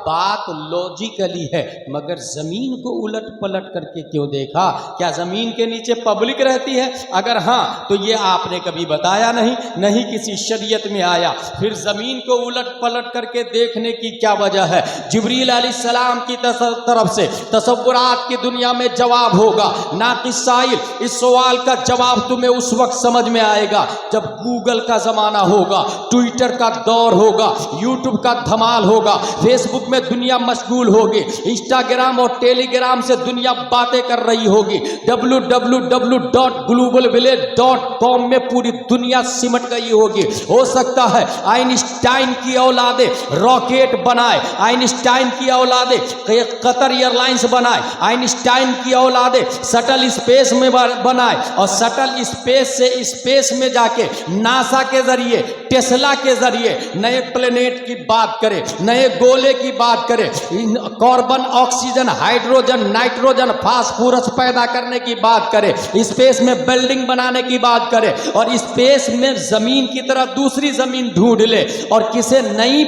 बात लॉजिकली है, मगर जमीन को उलट पलट करके क्यों देखा? क्या जमीन के नीचे पब्लिक रहती है? अगर हाँ तो ये आपने कभी बताया नहीं, नहीं किसी शरीयत में आया। फिर जमीन को उलट पलट करके देखने की क्या वजह है? जिब्रील अलैहिस्सलाम की तरफ से तसव्वुरात की दुनिया में जवाब होगा। नाक़िस साइल, इस सवाल का जवाब तुम्हें उस वक्त समझ में आएगा जब गूगल का जमाना होगा, ट्विटर का दौर होगा, यूट्यूब का धमाल होगा, फेसबुक में दुनिया मशगूल होगी, इंस्टाग्राम और टेलीग्राम से दुनिया बातें कर रही होगी, www.globalvillage.com में पूरी दुनिया सिमट गई होगी। हो सकता है आइंस्टाइन की औलादे रॉकेट बनाए, आइंस्टाइन की औलादे कतर एयरलाइंस बनाए, आइंस्टाइन की औलादे शटल स्पेस में बनाए और शटल स्पेस से स्पेस में जाके नासा के जरिए, टेस्ला के जरिए नए प्लेनेट की बात करें, नए गोले की बात करें, carbon, oxygen, hydrogen, nitrogen, phosphorus पैदा करने की बात करें, स्पेस में बिल्डिंग बनाने की बात करें और स्पेस में जमीन की तरह दूसरी जमीन ढूंढ ले और किसी नए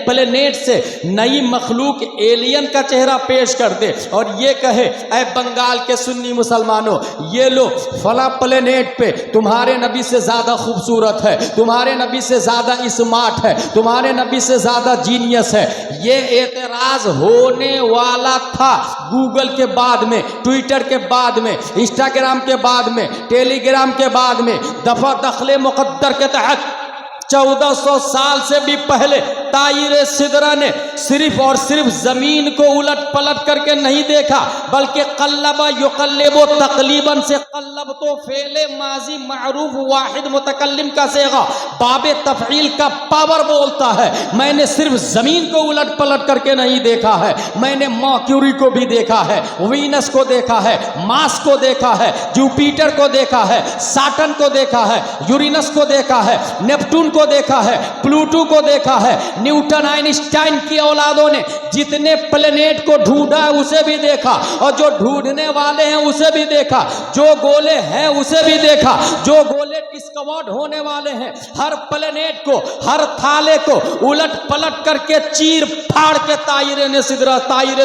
प्लेनेट से नई मखलूक एलियन का चेहरा पेश कर दे और ये कहे, ऐ बंगाल के सुन्नी मुसलमानों, ये लो फला प्लेनेट पे तुम्हारे नबी से ज्यादा खूबसूरत है, तुम्हारे नबी से ज्यादा स्मार्ट है, तुम्हारे नबी से ज्यादा जीनियस है। ये एतराज होने वाला था गूगल के बाद में, ट्विटर के बाद में, इंस्टाग्राम के बाद में, टेलीग्राम के बाद में। दफा दखले मुकद्दर के तहत 1400 साल से भी पहले ताईरे सिदरा ने सिर्फ और सिर्फ जमीन को उलट पलट करके नहीं देखा, बल्कि कल्लबा युकल्लिबो तकलीबन से कल्लब तो फेले माजी मारूफ वाहिद मुतकल्लिम का सेगा बाबे तफईल का पावर बोलता है। मैंने सिर्फ जमीन को उलट पलट करके नहीं देखा है, मैंने मर्क्यूरी को भी देखा है, वीनस को देखा है, मार्स को देखा है, जुपिटर को देखा है, सैटर्न को देखा है, यूरेनस को देखा है, नेपट्टून को देखा है, प्लूटो को देखा है। न्यूटन आइंस्टाइन की औलादों ने जितने प्लेनेट को ढूंढा है उसे भी देखा और जो ढूंढने वाले हैं उसे भी देखा, जो गोले हैं उसे भी देखा, जो गोले डिस्कवर्ड होने वाले हैं। हर प्लेनेट को, हर थाले को उलट पलट करके चीर फाड़ के ताईरे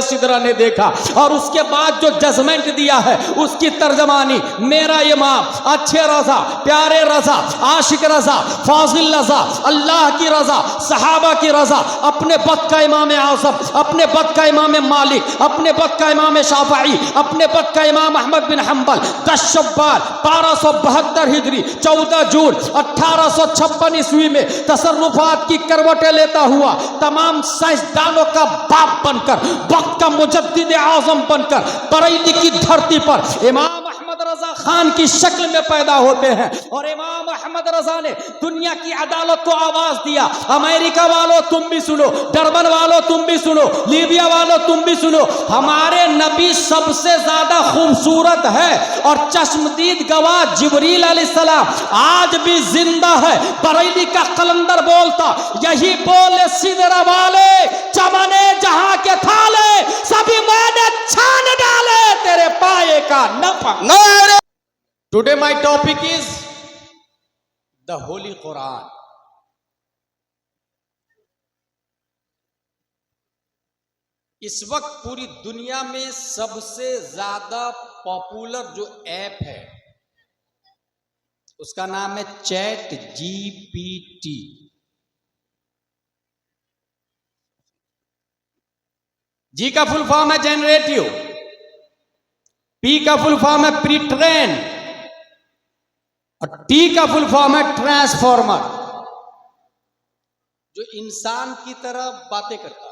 सिदरा ने देखा और उसके बाद जो जजमेंट दिया है उसकी तर्जमानी मेरा इमाम, अच्छे रजा, प्यारे रजा, आशिक रजा, फाजिल रजा, अल्लाह की रजा, सहाबा की रजा, अपने वक्त का इमाम आज़म, अपने वक्त का इमाम मालिक, अपने वक्त का इमाम शाफई, अपने वक्त का इमाम अहमद बिन हंबल 10 शव्वाल 1272 हिजरी 14 जून 1856 ईस्वी में तसर्रुफात की करवटें लेता हुआ तमाम साइंसदानों का बाप बनकर, वक्त का मुजद्दिद आज़म बनकर बरेली की धरती पर इमाम अहमद रजा खान की शक्ल में पैदा होते हैं और इमाम अहमद रजा ने दुनिया की अदालत को आवाज दिया, अमेरिका वालों तुम भी सुनो, डरबन वालों तुम भी सुनो, लीबिया वालों तुम भी सुनो, हमारे नबी सबसे ज्यादा खूबसूरत है और चश्मदीद गवाह जिब्रील अलैहिस्सलाम आज भी जिंदा है। बरेली का कलंदर बोलता, यही बोले सिदरा वाले, चमने जहां के थाले सभी मैंने छान डाले, तेरे पाए का नफा। Today my topic is the Holi Quran. इस वक्त पूरी दुनिया में सबसे ज्यादा पॉपुलर जो ऐप है उसका नाम है चैट जीपीटी। जी का फुल फॉर्म है जनरेटिव, पी का फुल फॉर्म है प्री ट्रेन और टी का फुल फॉर्म है ट्रांसफॉर्मर, जो इंसान की तरह बातें करता है,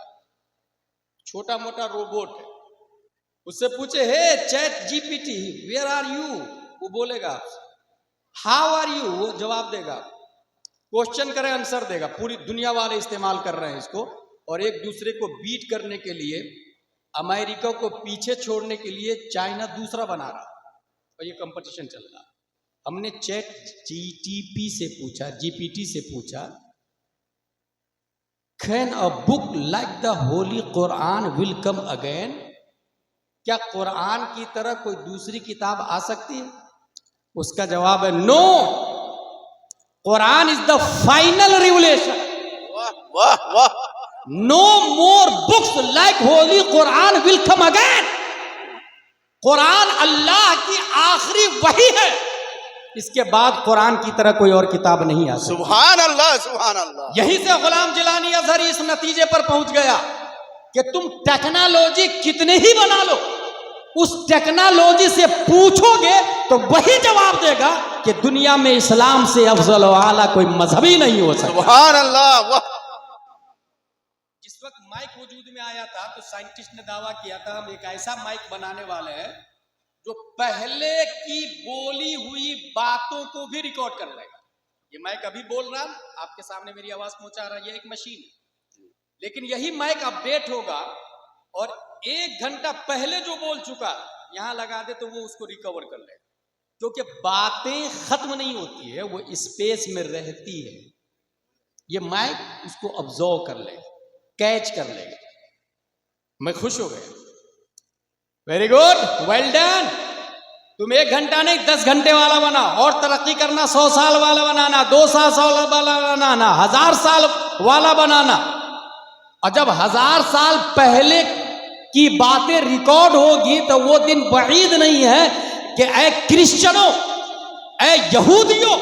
छोटा मोटा रोबोट है। उससे पूछे, hey chat GPT where are you, वो बोलेगा हाउ आर यू, वो जवाब देगा। क्वेश्चन करे आंसर देगा। पूरी दुनिया वाले इस्तेमाल कर रहे हैं इसको और एक दूसरे को बीट करने के लिए, अमेरिका को पीछे छोड़ने के लिए चाइना दूसरा बना रहा और ये कंपटीशन चल रहा। हमने चैट जीटीपी से पूछा, जीपीटी से पूछा, can a book like the Holi Quran will come again, क्या कुरान की तरह कोई दूसरी किताब आ सकती है? उसका जवाब है no, Quran is the final revelation. वाह वाह वाह, no more books like holy Quran will come again. Quran Allah की आखिरी वही है, इसके बाद कुरान की तरह कोई और किताब नहीं आ सकती। सुभान अल्लाह, सुभान अल्लाह। यही से गुलाम जिलानी अजहरी इस नतीजे पर पहुंच गया कि तुम टेक्नोलॉजी कितने ही बना लो, उस टेक्नोलॉजी से पूछोगे तो वही जवाब देगा कि दुनिया में इस्लाम से अफजल व आला कोई मजहब ही नहीं हो सकता। सुभान अल्लाह। वाह। जिस वक्त माइक वजूद में आया था तो साइंटिस्ट ने दावा किया था हम एक ऐसा माइक बनाने वाले हैं जो पहले की बोली हुई बातों को भी रिकॉर्ड कर लेगा। ये माइक अभी बोल रहा, आपके सामने मेरी आवाज पहुंचा रहा है, ये एक मशीन है, लेकिन यही माइक अपडेट होगा और 1 घंटा पहले जो बोल चुका यहां लगा दे तो वो उसको रिकवर कर लेगा, क्योंकि बातें खत्म नहीं होती है, वो स्पेस में रहती है। ये माइक उसको ऑब्जर्व कर लेगा, कैच कर लेगा। मैं खुश हो गया, वेरी गुड, वेल डन। तुम 1 घंटा नहीं 10 घंटे वाला बना, और तरक्की करना, 100 साल वाला बनाना, 200 साल वाला बनाना, 1000 साल वाला बनाना। और जब 1000 साल पहले की बातें रिकॉर्ड होगी तो वो दिन बईद नहीं है कि ऐ क्रिश्चियनों, ऐ यहूदियों,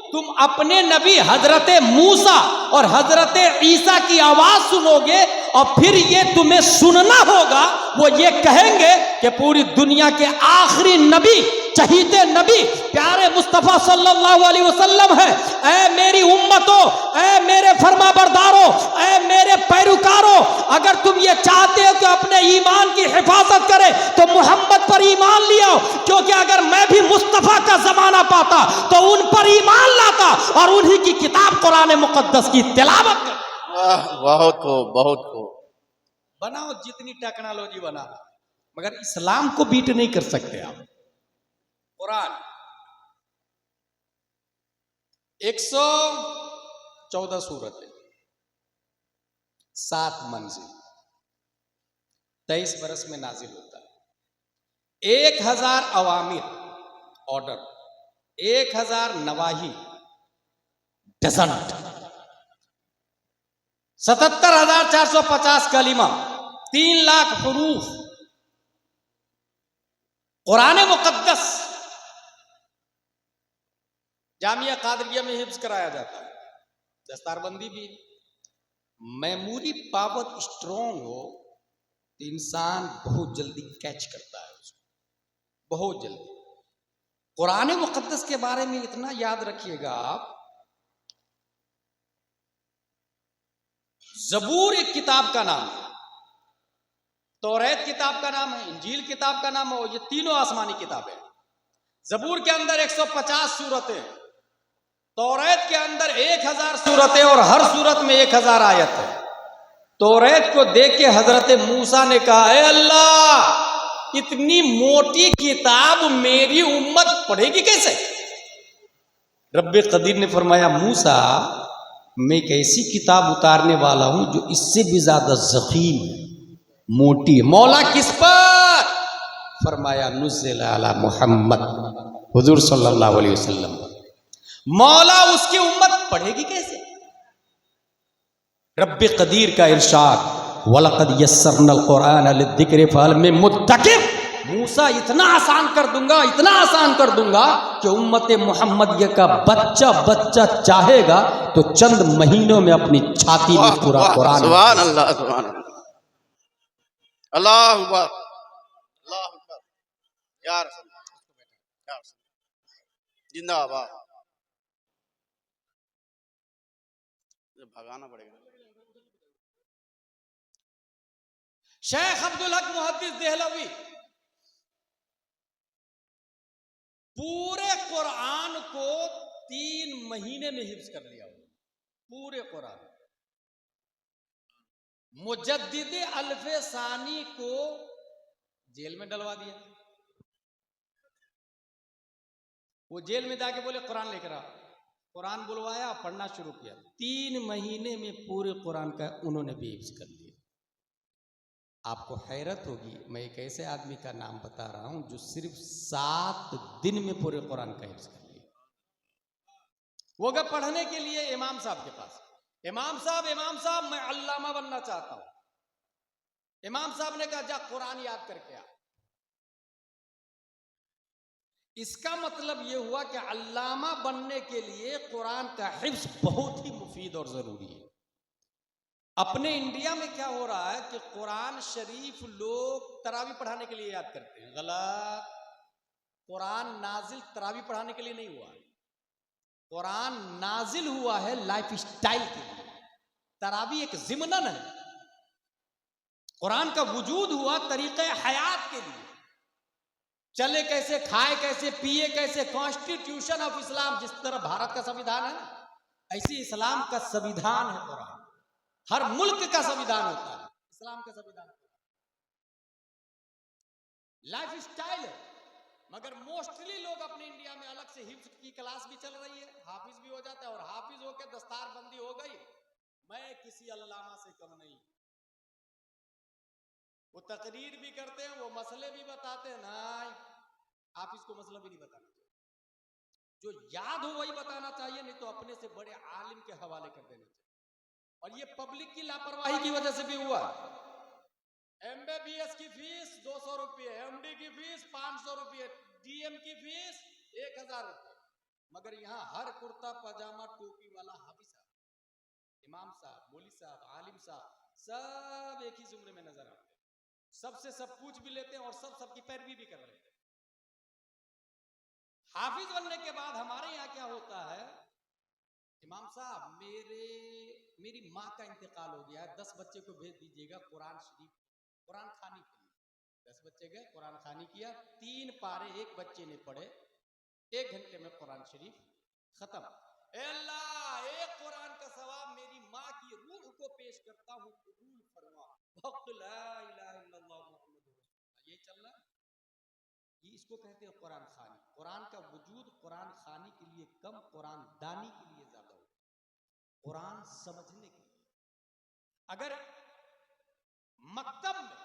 तुम अपने नबी हजरत मूसा और हजरत ईसा की आवाज सुनोगे और फिर ये तुम्हें सुनना होगा, वो ये कहेंगे कि पूरी दुनिया के आखिरी नबी, चहीते नबी प्यारे मुस्तफा सल्लल्लाहु अलैहि वसल्लम है। ऐ मेरी उम्मतों, ऐ मेरे फरमाबरदारों, ऐ मेरे पैरोकारों, अगर तुम ये चाहते हो कि अपने ईमान की हिफाजत करें तो मोहम्मद पर ईमान लिया, क्योंकि अगर मैं भी मुस्तफा का जमाना पाता तो उन पर ईमान लाता और उन्हीं की किताब कुरान मुकद्दस की तिलावत कर। बहुत खूब, बहुत खूब। बनाओ जितनी टेक्नोलॉजी बना, मगर इस्लाम को बीट नहीं कर सकते आप। कुरान 114 सूरत है, 7 मंजिल, 23 बरस में नाजिल होता है। 1000 अवामिर order, 1000 Navahi doesn't, 77,450 कलिमा, 3 lakh हुरूफ। Quran मुकद्दस Jamia Qadria में हिफ्ज कराया जाता है, दस्तारबंदी भी। मेमोरी पावर स्ट्रॉन्ग हो तो इंसान बहुत जल्दी कैच करता है उसको, बहुत जल्दी। कुरान मुकद्दस के बारे में इतना याद रखिएगा आप, ज़बूर एक किताब का नाम है, तौरात किताब का नाम है, इंजील किताब का नाम है, ये तीनों आसमानी किताबें। ज़बूर के अंदर 150 सूरतें, तौरात के अंदर 1000 सूरतें और हर सूरत में 1000 आयत है। तौरात को देख के हजरत मूसा ने कहा, ऐ अल्लाह, इतनी मोटी किताब मेरी उम्मत पढ़ेगी कैसे? रब्बे कदीर ने फरमाया, मूसा, मैं एक ऐसी किताब उतारने वाला हूं जो इससे भी ज्यादा ज़ख़ीम है, मोटी है। मौला किस पर? फरमाया नुज़्ज़िल अला मुहम्मद, हुजूर सल्लल्लाहु अलैहि वसल्लम। मौला उसकी उम्मत पढ़ेगी कैसे? रब्बे कदीर का इरशाद, वलक़द यस्सरनल कुरान लिज़्ज़िक्रि फ़हल मिन मुद्दकिर। मूसा, इतना आसान कर दूंगा, इतना आसान कर दूंगा कि उम्मत मोहम्मद का बच्चा बच्चा चाहेगा तो चंद महीनों में अपनी छाती में पूरा कुरान। सुभान अल्लाह, सुभान अल्लाह, अल्लाह अकबर, अल्लाह अकबर, या रसूल अल्लाह, जिंदाबाद। भगाना पड़ेगा। शेख अब्दुल हक मुहद्दिस देहलवी पूरे कुरान को 3 महीने में हिफ्ज कर लिया, पूरे कुरान। मुजद्दिद अल्फे सानी को जेल में डलवा दिया, वो जेल में जाके बोले कुरान लेकर आ, कुरान बुलवाया, पढ़ना शुरू किया। 3 महीने में पूरे कुरान का उन्होंने भी हिफ्ज कर लिया। आपको हैरत होगी, मैं एक ऐसे आदमी का नाम बता रहा हूं जो सिर्फ 7 दिन में पूरे कुरान का हिफ्ज कर लिया। वो गए पढ़ने के लिए इमाम साहब के पास, इमाम साहब मैं अल्लामा बनना चाहता हूं। इमाम साहब ने कहा जा कुरान याद करके आ। इसका मतलब यह हुआ कि अल्लामा बनने के लिए कुरान का हिफ्ज बहुत ही मुफीद और जरूरी है। अपने इंडिया में क्या हो रहा है कि कुरान शरीफ लोग तरावी पढ़ाने के लिए याद करते हैं। गलत। कुरान नाजिल तरावी पढ़ाने के लिए नहीं हुआ। कुरान नाजिल हुआ है लाइफ स्टाइल के लिए। तरावी एक जिम्नन है। कुरान का वजूद हुआ तरीके हयात के लिए। चले कैसे, खाए कैसे, पिए कैसे। कॉन्स्टिट्यूशन ऑफ इस्लाम, जिस तरह भारत का संविधान है ऐसे इस्लाम का संविधान है कुरान। हर मुल्क का संविधान होता है, इस्लाम का संविधान लाइफ स्टाइल है। मगर मोस्टली लोग अपने इंडिया में अलग से हिफ्ज की क्लास भी चल रही है, हाफिज भी हो जाता है, और हाफिज होकर दस्तार बंदी हो गई। मैं किसी अल्लामा से कम नहीं। वो तकरीर भी करते हैं, वो मसले भी बताते हैं। नहीं, हाफिज को मसला भी नहीं बताना चाहिए। जो याद हो वही बताना चाहिए, नहीं तो अपने से बड़े आलिम के हवाले कर देना चाहिए। और ये पब्लिक की लापरवाही की वजह से भी हुआ। एमबीबीएस की फीस 200 रुपये, एमडी की फीस 500 रुपये, डीएम की फीस 1000 रुपये। मगर यहाँ हर कुर्ता पजामा टोपी वाला हाफिज साहब, इमाम साहब, मौली साहब, आलिम साहब सब एक ही जुमरे में नजर आते हैं। सबसे सब पूछ भी लेते हैं और सबकी पैरवी भी कर लेते हैं। हाफिज बनने के बाद हमारे यहाँ क्या होता है, इमाम साहब मेरी माँ का इंतकाल हो गया है, 10 बच्चे को भेज दीजिएगा कुरान शरीफ, कुरान खानी के लिए। 10 बच्चे गए, कुरान खानी किया, 3 पारे एक बच्चे ने पढ़े, 1 घंटे में कुरान शरीफ खत्म। ए अल्लाह, एक कुरान का सवाब मेरी माँ की रूह को पेश करता हूँ, कबूल फरमा। ला इलाहा इल्लल्लाह मुहम्मदुर रसूलुल्लाह। ये चल रहा है, ये इसको कहते हैं कुरान खानी। कुरान का वजूद कुरान खानी के लिए कम, कुरान दानी के लिए ज्यादा हो, कुरान समझने के लिए। अगर मकतब में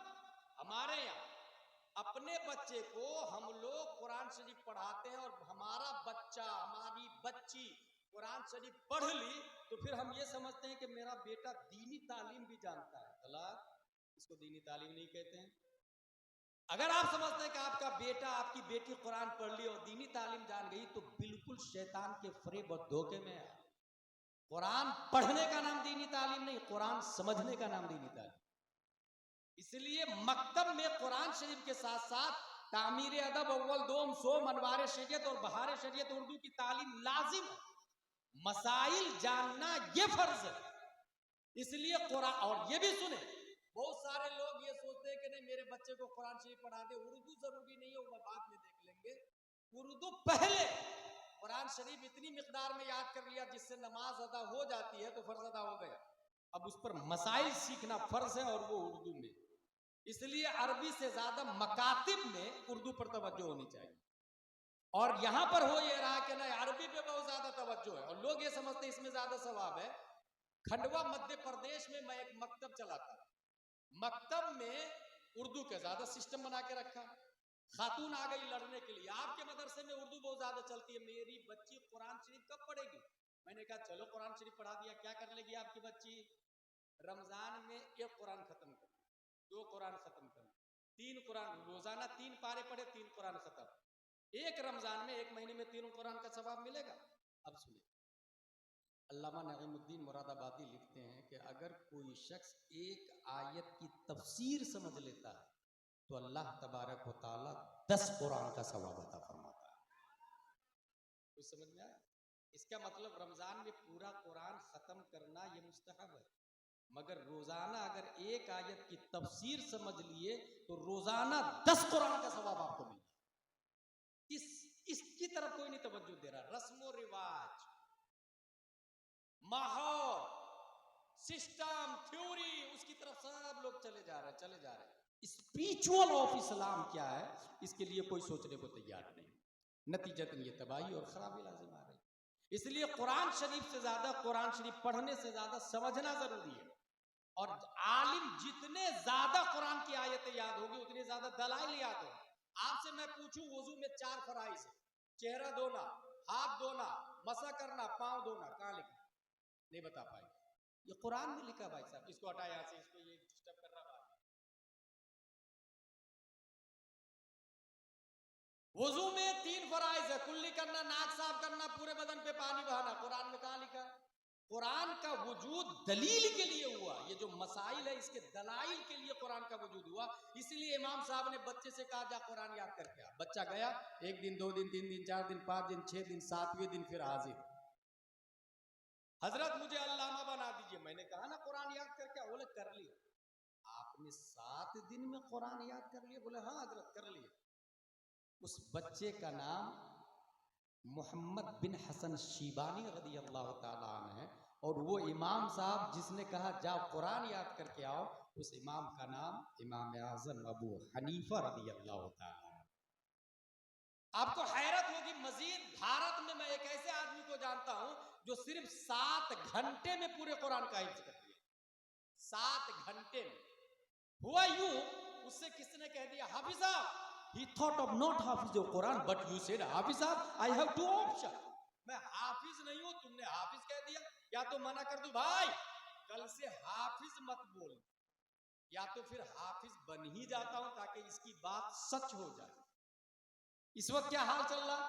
हमारे यहाँ अपने बच्चे को हम लोग कुरान शरीफ पढ़ाते हैं और हमारा बच्चा, हमारी बच्ची कुरान शरीफ पढ़ ली, तो फिर हम ये समझते हैं कि मेरा बेटा दीनी तालीम भी जानता है। गलत। इसको दीनी तालीम नहीं कहते हैं। अगर आप समझते हैं कि आपका बेटा, आपकी बेटी कुरान पढ़ ली और दीनी तालीम जान गई, तो बिल्कुल शैतान के फरेब और धोखे में है। कुरान पढ़ने का नाम दीनी तालीम नहीं, कुरान समझने का नाम दीनी तालीम। इसलिए मकतब में कुरान शरीफ के साथ साथ तामीर अदब, अव्वल दोम सोम, अनवार शरीयत और बहार शरीयत उर्दू की तालीम लाजिम है। मसाइल जानना ये फर्ज है। इसलिए कुरान, और ये भी सुने, बहुत सारे लोग ये सोचते हैं कि नहीं मेरे बच्चे को कुरान शरीफ पढ़ा दे, उर्दू जरूरी नहीं है, वो बाद में देख लेंगे। उर्दू पहले, कुरान शरीफ इतनी मिकदार में याद कर लिया जिससे नमाज अदा हो जाती है तो फर्ज अदा हो गया। अब उस पर मसाइल सीखना फर्ज है, और वो उर्दू में। इसलिए अरबी से ज्यादा मकातिब में उर्दू पर तवज्जो होनी चाहिए। और यहां पर हो ये रहा कि नहीं अरबी पे बहुत ज्यादा तवज्जो है, और लोग ये समझते हैं इसमें ज्यादा सवाब है। खंडवा मध्य प्रदेश में मैं एक मकतब चलाता, मकतब में उर्दू के ज्यादा सिस्टम बना के रखा। खातून आ गई लड़ने के लिए, आपके मदरसे में उर्दू बहुत ज्यादा चलती है, मेरी बच्ची कुरान शरीफ कब पढ़ेगी? मैंने कहा चलो कुरान शरीफ पढ़ा दिया। क्या कर लेगी आपकी बच्ची? रमजान में 1 कुरान खत्म कर, 2 कुरान खत्म कर, 3 कुरान, रोजाना 3 पारे पढ़े, 3 कुरान खत्म। 1 रमजान में 1 महीने में 3 कुरान का सवाब मिलेगा। अब सुनिए, अल्लामा नईमुद्दीन मुरादाबादी लिखते हैं कि अगर कोई शख्स एक आयत की तफसीर समझ लेता है तो अल्लाह तबारक व तआला 10 कुरान का सवाब अता फरमाता है। कुछ समझ में आया? इसका मतलब रमजान में पूरा कुरान खत्म करना ये मुस्तहब है, मगर रोजाना अगर एक आयत की तफसीर समझ लिए तो रोजाना 10 कुरान का सवाब आपको मिलेगा। इसकी तरफ कोई नहीं तवज्जो दे रहा। रस्मो रिवाज, माहौल, सिस्टम, थ्योरी, उसकी तरफ सब लोग चले जा रहे हैं। स्पिरिचुअल ऑफ इस्लाम क्या है, इसके लिए कोई सोचने को तैयार नहीं। नतीजतन ये तबाही और खराबी लाजिम आ रही। इसलिए कुरान शरीफ से ज्यादा, कुरान शरीफ पढ़ने से ज्यादा समझना जरूरी है। और आलिम जितने ज्यादा कुरान की आयतें याद होगी उतने ज्यादा दलाइल याद होगी। आपसे मैं पूछूं वुजू में 4 फराइज है, चेहरा धोना, हाथ धोना, मसा करना, पांव धोना, कहां लिखा? नहीं बता पाएंगे। ये कुरान में लिखा भाई साहब। इसको हटा यहां से, इसको ये डिस्टर्ब कर रहा है। वुजू में 3 फराइज है, कुल्ली करना, नाक साफ करना, पूरे बदन पे पानी बहाना। कुरान में कहां लिखा? कुरान का वजूद दलील के लिए हुआ। ये जो मसाइल है इसके दलाइल के लिए कुरान का वजूद हुआ। इसलिए इमाम साहब ने बच्चे से कहा जा कुरान याद करके आ। बच्चा गया, 1 दिन 2 दिन 3 दिन 4 दिन 5 दिन 6 दिन 7वें दिन फिर हाजिर, हजरत मुझे अल्लामा बना दीजिए। मैंने कहा ना कुरान याद करके आ। बोले कर लिया। आपने 7 दिन में कुरान याद कर लिया? बोले हाँ हजरत कर लिया। उस बच्चे का नाम मोहम्मद बिन हसन शीबानी रज़ी अल्लाह ताला अन्हु है। और वो इमाम साहब जिसने कहा जाओ कुरान याद करके आओ, उस इमाम का नाम इमाम आज़म अबू हनीफा रज़ी अल्लाह ताला। आपको हैरत होगी, मजीद भारत में मैं एक ऐसे आदमी को जानता हूं जो सिर्फ 7 घंटे में पूरे कुरान का हिफ्ज़ कर लिया। 7 घंटे में। हुआ यूं, उससे किसने कह दिया हाफिज साहब, he thought of not Hafiz Quran but you said हाफिज साहब, I have 2 ऑप्शन। मैं हाफिज नहीं हूं, तुमने हाफिज कह दिया। या तो मना कर दूं भाई कल से हाफिज मत बोल, या तो फिर हाफिज बन ही जाता हूं ताकि इसकी बात सच हो जाए। इस वक्त क्या हाल चल रहा?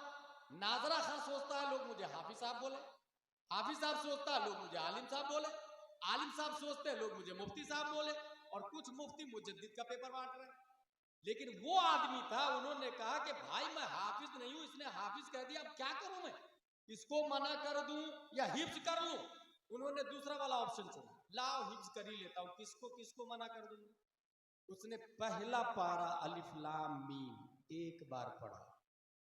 नाजरा खान सोचता है लोग मुझे हाफिज साहब बोले, हाफिज साहब सोचता है लोग मुझे आलिम साहब बोले, आलिम साहब सोचते हैं लोग मुझे मुफ्ती साहब बोले, और कुछ मुफ्ती मुजद्दिद का पेपर बांट रहे हैं। लेकिन वो आदमी था, उन्होंने कहा कि भाई मैं हाफिज नहीं हूं, इसने हाफिज कह दिया, अब क्या करूं मैं, इसको मना कर दूं या हिफ्ज कर लूं? उन्होंने दूसरा वाला ऑप्शन चुना, लाओ हिफ्ज कर ही लेता हूं, किसको किसको मना कर दूं। उसने पहला पारा अलिफ लाम मीम 1 बार पढ़ा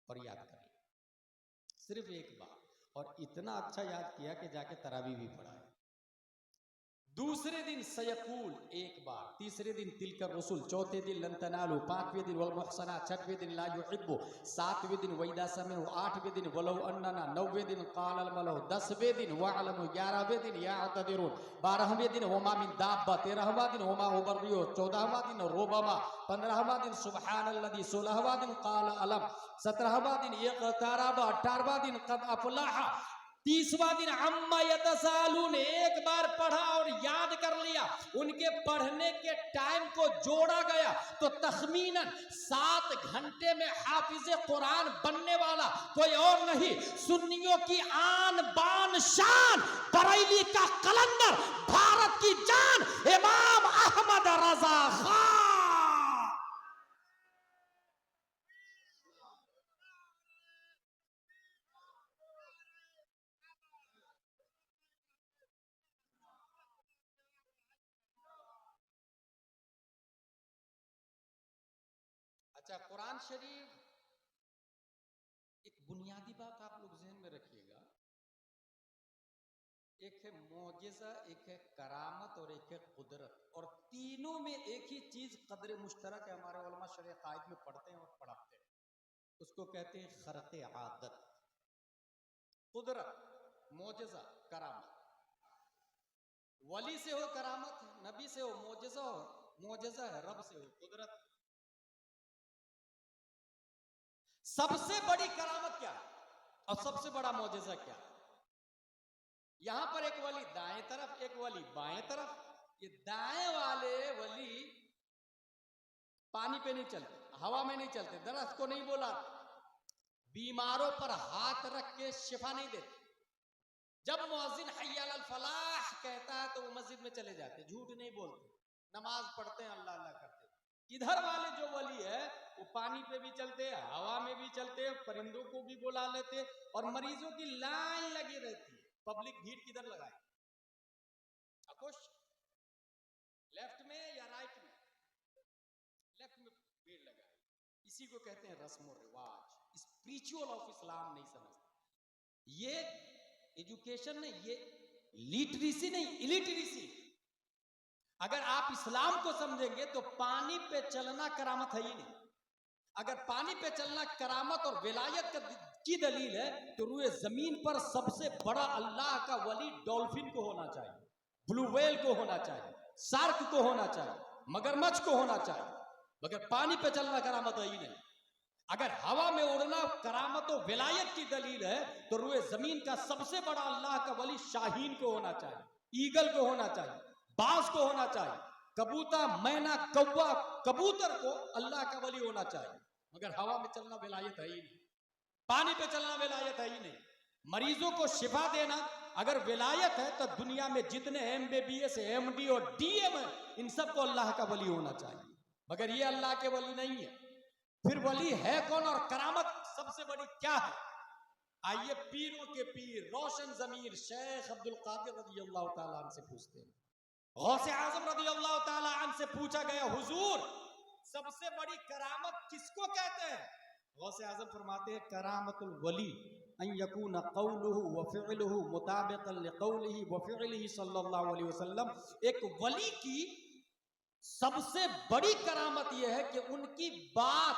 और याद कर लिया, सिर्फ 1 बार, और इतना अच्छा याद किया कि जाके तरावी भी पढ़ा है। दूसरे दिन सयकूल 1 बार, तीसरे दिन तिलकर रसूल, चौथे दिन लंतनालू, 5वें दिन वल मुहसना, 6वें दिन ला युहिब्बु, 7वें दिन वैदा समय, 8वें दिन वलौ अन्नना, 9वें दिन काल अल मलौ, 10वें दिन वअलमु, 11वें दिन याअतदिरुन, 12वें दिन वमा मिन दाब्बा, 13वां दिन वमा उबर्रियो, 14वां दिन रोबमा, 15वां दिन सुब्हानल्लज़ी, 16वां दिन काल अलम, 17वां दिन इक़्तरब, 18वां दिन क़द अफ़लह, 30वां दिन अम्मा यतसालून 1 बार पढ़ा और याद कर लिया। उनके पढ़ने के टाइम को जोड़ा गया तो तखमीनन 7 घंटे में हाफिज कुरान बनने वाला कोई और नहीं, सुन्नियों की आन बान शान, बरेली का कलंदर, भारत की जान, इमाम अहमद रजा खान। अच्छा, कुरान शरीफ, एक बुनियादी बात आप लोग ज़हन में रखिएगा, एक है मौजिज़ा, एक है करामत और एक है कुदरत, और तीनों में एक ही चीज कदर मुश्तरक है। हमारे उलमा शरअ कायद में पढ़ते हैं और पढ़ाते हैं, उसको कहते हैं खर्क़ आदत। कुदरत, मौजिज़ा, करामत। वली से हो करामत है, नबी से हो मौजिज़ा हो, मौजिज़ा है, रब से हो कुदरत। सबसे बड़ी करामत क्या है और सबसे बड़ा मौजिज़ा क्या है? यहां पर एक वली दाएं तरफ, एक वली बाएं तरफ। ये दाएं वाले वली पानी पे नहीं चलते, हवा में नहीं चलते, दरख्त को नहीं बोला, बीमारों पर हाथ रख के शिफा नहीं देते। जब मुअज्जिन हय्या अलल फलाह कहता है तो वो मस्जिद में चले जाते, झूठ नहीं बोलते, नमाज पढ़ते हैं, अल्लाह अल्लाह करते। इधर वाले जो वली है वो पानी पे भी चलते, हवा में भी चलते, परिंदों को भी बुला लेते, और मरीजों की लाइन लगी रहती है। पब्लिक भीड़ किधर लगाए, अकुश लेफ्ट में या राइट में? लेफ्ट में भीड़ लगाए। इसी को कहते हैं रस्म और रिवाज। स्पिरिचुअल ऑफ इस्लाम नहीं समझते। ये एजुकेशन नहीं, ये लिटरेसी नहीं, इलिटरेसी। अगर आप इस्लाम को समझेंगे तो पानी पे चलना करामत है ही नहीं। अगर पानी पे चलना करामत और विलायत की दलील है तो रूए जमीन पर सबसे बड़ा अल्लाह का वली डॉल्फिन को होना चाहिए, ब्लू व्हेल को होना चाहिए, शार्क को होना चाहिए, मगरमच्छ को होना चाहिए। मगर पानी पे चलना करामत है ही नहीं। अगर हवा में उड़ना करामत और विलायत की दलील है तो रूए जमीन का सबसे बड़ा अल्लाह का वली शाहीन को होना चाहिए। ईगल को होना चाहिए, बाज को होना चाहिए, कबूतर, मैना, कौवा, कबूतर को अल्लाह का वली होना चाहिए। मगर हवा में चलना विलायत है ही नहीं, पानी पे चलना विलायत है ही नहीं। मरीजों को शिफा देना अगर विलायत है तो दुनिया में जितने MBBS, MD और DM है, इन सबको अल्लाह का वली होना चाहिए। मगर ये अल्लाह के वली नहीं है। फिर वली है कौन और करामत सबसे बड़ी क्या है? आइए पीरों के पीर रोशन जमीर शेख अब्दुल कादिर रज़ी अल्लाह ताला अन्हु से पूछते हैं। गौसे आजम रज़ी अल्लाह ताला अन्हु से पूछा गया, हुजूर सबसे बड़ी करामत किसको कहते हैं? गौसे आजम फरमाते हैं, करामतुल वली अन यकून कौलुहु व फ़िअलुहु मुताबिक़न लिक़ौलिही व फ़िअलिही सल्लल्लाहु अलैहि वसल्लम। एक वली की सबसे बड़ी करामत यह है कि उनकी बात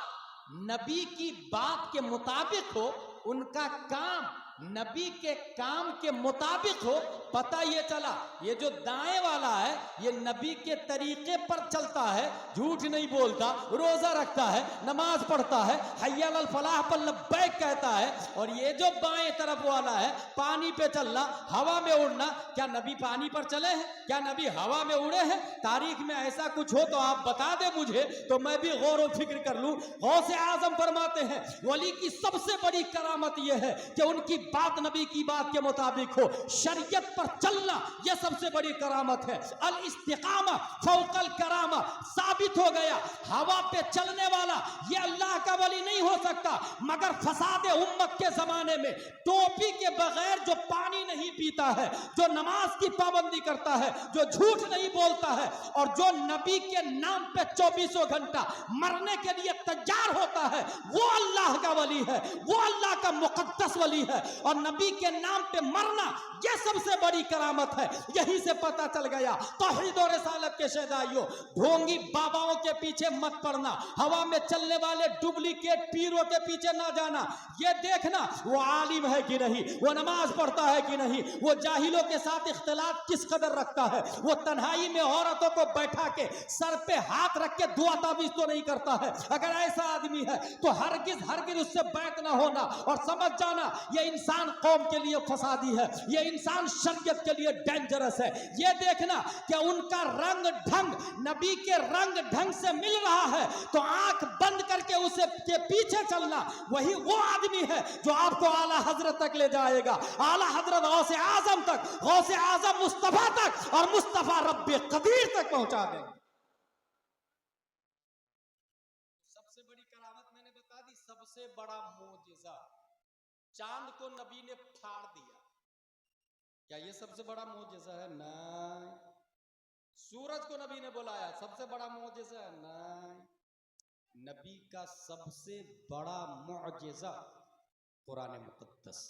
नबी की बात के मुताबिक हो, उनका काम नबी के काम के मुताबिक हो। पता ये चला ये जो दाएं वाला है ये नबी के तरीके पर चलता है, झूठ नहीं बोलता, रोजा रखता है, नमाज पढ़ता है, हय्या अल फलाह पर लब्बैक कहता है। और ये जो बाएं तरफ वाला है पानी पे चलना, हवा में उड़ना, क्या नबी पानी पर चले हैं? क्या नबी हवा में उड़े हैं? तारीख में ऐसा कुछ हो तो आप बता दे मुझे, तो मैं भी गौर व फिक्र कर लूं। गौसे आजम फरमाते हैं वली की सबसे बड़ी करामत यह है कि उनकी बात नबी की बात के मुताबिक हो, शरीयत पर चलना यह सबसे बड़ी करामत है। अल इस्तिकामा फौकल करामा, साबित हो गया हवा पे चलने वाला यह अल्लाह का वली नहीं हो सकता। मगर फसादे उम्मत के जमाने में टोपी के बगैर जो पानी नहीं पीता है, जो नमाज की पाबंदी करता है, जो झूठ नहीं बोलता है और जो नबी के नाम पे 24 घंटा मरने के लिए तैयार होता है, वो अल्लाह का वली है, वो अल्लाह का मुकद्दस वली है। और नबी के नाम पे मरना यह सबसे बड़ी करामत है। यहीं से पता चल गया तौहीद और रिसालत के शहदाइयों, ढोंगी बाबाओं के पीछे मत पड़ना, हवा में चलने वाले डुप्लीकेट पीरों के पीछे ना जाना। ये देखना वो आलिम है कि नहीं, वो नमाज पढ़ता है कि नहीं, वो जाहिलों के साथ इख्तिलात किस कदर रखता है, वो तन्हाई में औरतों को बैठा के सर पे हाथ रख के दुआ ताबीज तो नहीं करता है। अगर ऐसा आदमी है तो हरगिज हरगिज उससे बैत ना होना। और समझ जाना ये इंसान कौम के लिए फसादी है, ये इंसान शरीयत के लिए डेंजरस है। ये देखना कि उनका रंग ढंग नबी के रंग ढंग से मिल रहा है तो आंख बंद करके उसे के पीछे चलना, वही वो आदमी है जो आपको आला हजरत तक ले जाएगा, आला हजरत गौसे आजम तक, गौसे आजम मुस्तफा तक और मुस्तफा रब्बे कदीर तक पहुंचा देंगे। सबसे बड़ी करामत मैंने बता दी, सबसे बड़ा मोजिजा चांद को नबी ने फाड़ दिया, क्या ये सबसे बड़ा मोजिजा है? नहीं। सूरज को नबी ने बुलाया, सबसे बड़ा मोजिजा है? नहीं। नबी का सबसे बड़ा मोजिजा कुरान मुकद्दस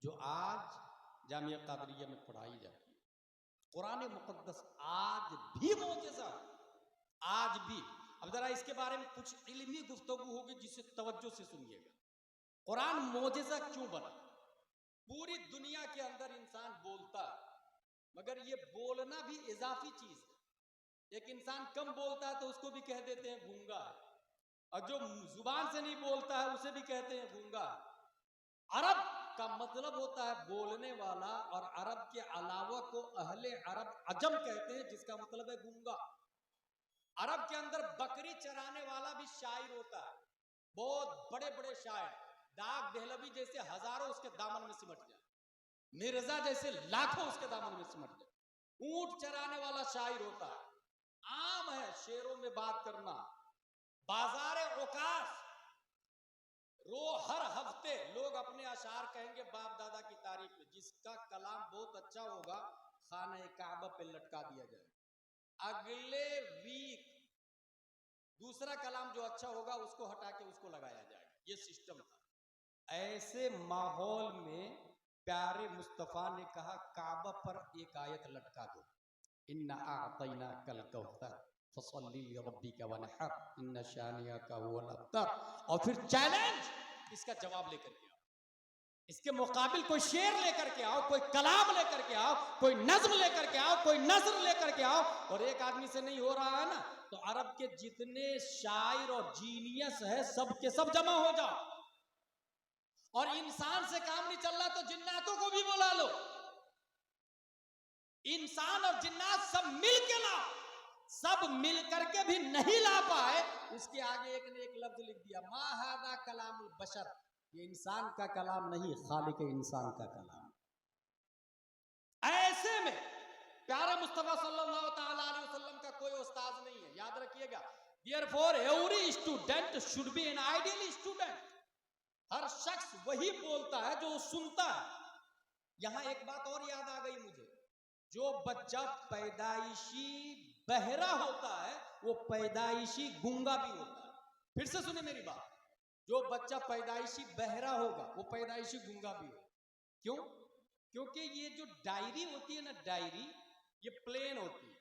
जो आज जामिया कादरिया में पढ़ाई जाती है। कुरान मुकद्दस आज भी मोजिजा, आज भी। अब जरा इसके बारे में कुछ इल्मी गुफ्तगू होगी जिसे तवज्जो से सुनिएगा। कुरान मोजिजा क्यों बना? पूरी दुनिया के अंदर इंसान बोलता है, मगर ये बोलना भी इजाफी चीज है। एक इंसान कम बोलता है तो उसको भी कह देते हैं गूंगा है, और जो जुबान से नहीं बोलता है उसे भी कहते हैं गूंगा है। अरब का मतलब होता है बोलने वाला, और अरब के अलावा को अहले अरब अजम कहते हैं, जिसका मतलब है गूंगा। अरब के अंदर बकरी चराने वाला भी शायर होता है, बहुत बड़े बड़े शायर, दाग देहलवी जैसे हजारों उसके दामन में सिमट जाए, मिर्जा जैसे लाखों उसके दामन में सिमट जाए। ऊंट चराने वाला शायर होता है। आम है शेरों में बात करना। बाजारे औकाश हर हफ्ते लोग अपने अशार कहेंगे बाप दादा की तारीफ में, जिसका कलाम बहुत अच्छा होगा खाने काबा पे लटका दिया जाए। अगले वीक दूसरा कलाम जो अच्छा होगा उसको हटा के उसको लगाया जाएगा। ये सिस्टम था। ऐसे माहौल में प्यारे मुस्तफा ने कहा काबा पर एक आयत लटका दो, इन्ना आतैना कल कौसर फसल्ली लिरब्बिका वनहर इन्ना शानिअका हुवल अब्तर। और फिर चैलेंज, इसका जवाब लेकर के आओ, इसके मुकाबिल कोई शेर लेकर के आओ, कोई कलाम लेकर के आओ, कोई नज्म लेकर के आओ, कोई नज़्र लेकर के आओ। और एक आदमी से नहीं हो रहा है ना, तो अरब के जितने शायर और जीनियस है सब के सब जमा हो जाओ। और इंसान से काम नहीं चल रहा तो जिन्नातों को भी बुला लो। इंसान और जिन्नात सब मिल के लाओ, सब मिल करके भी नहीं ला पाए, उसके आगे एक ने एक लफ्ज लिख दिया, मा हादा कलामुल बशर, ये इंसान का कलाम नहीं, खालिक इंसान का कलाम। ऐसे में प्यारे मुस्तफा सल्लल्लाहु ताला अलैहि वसल्लम का कोई उस्ताद नहीं है, याद रखिएगा। Therefore, every student should be an ideal student। हर शख्स वही बोलता है जो सुनता है। यहां एक बात और याद आ गई मुझे, जो बच्चा पैदाइशी बहरा होता है वो पैदाइशी गूंगा भी होता है। फिर से सुने मेरी बात, जो बच्चा पैदाइशी बहरा होगा वो पैदाइशी गूंगा भी होगा। क्यों? क्योंकि ये जो डायरी होती है ना, डायरी ये प्लेन होती है।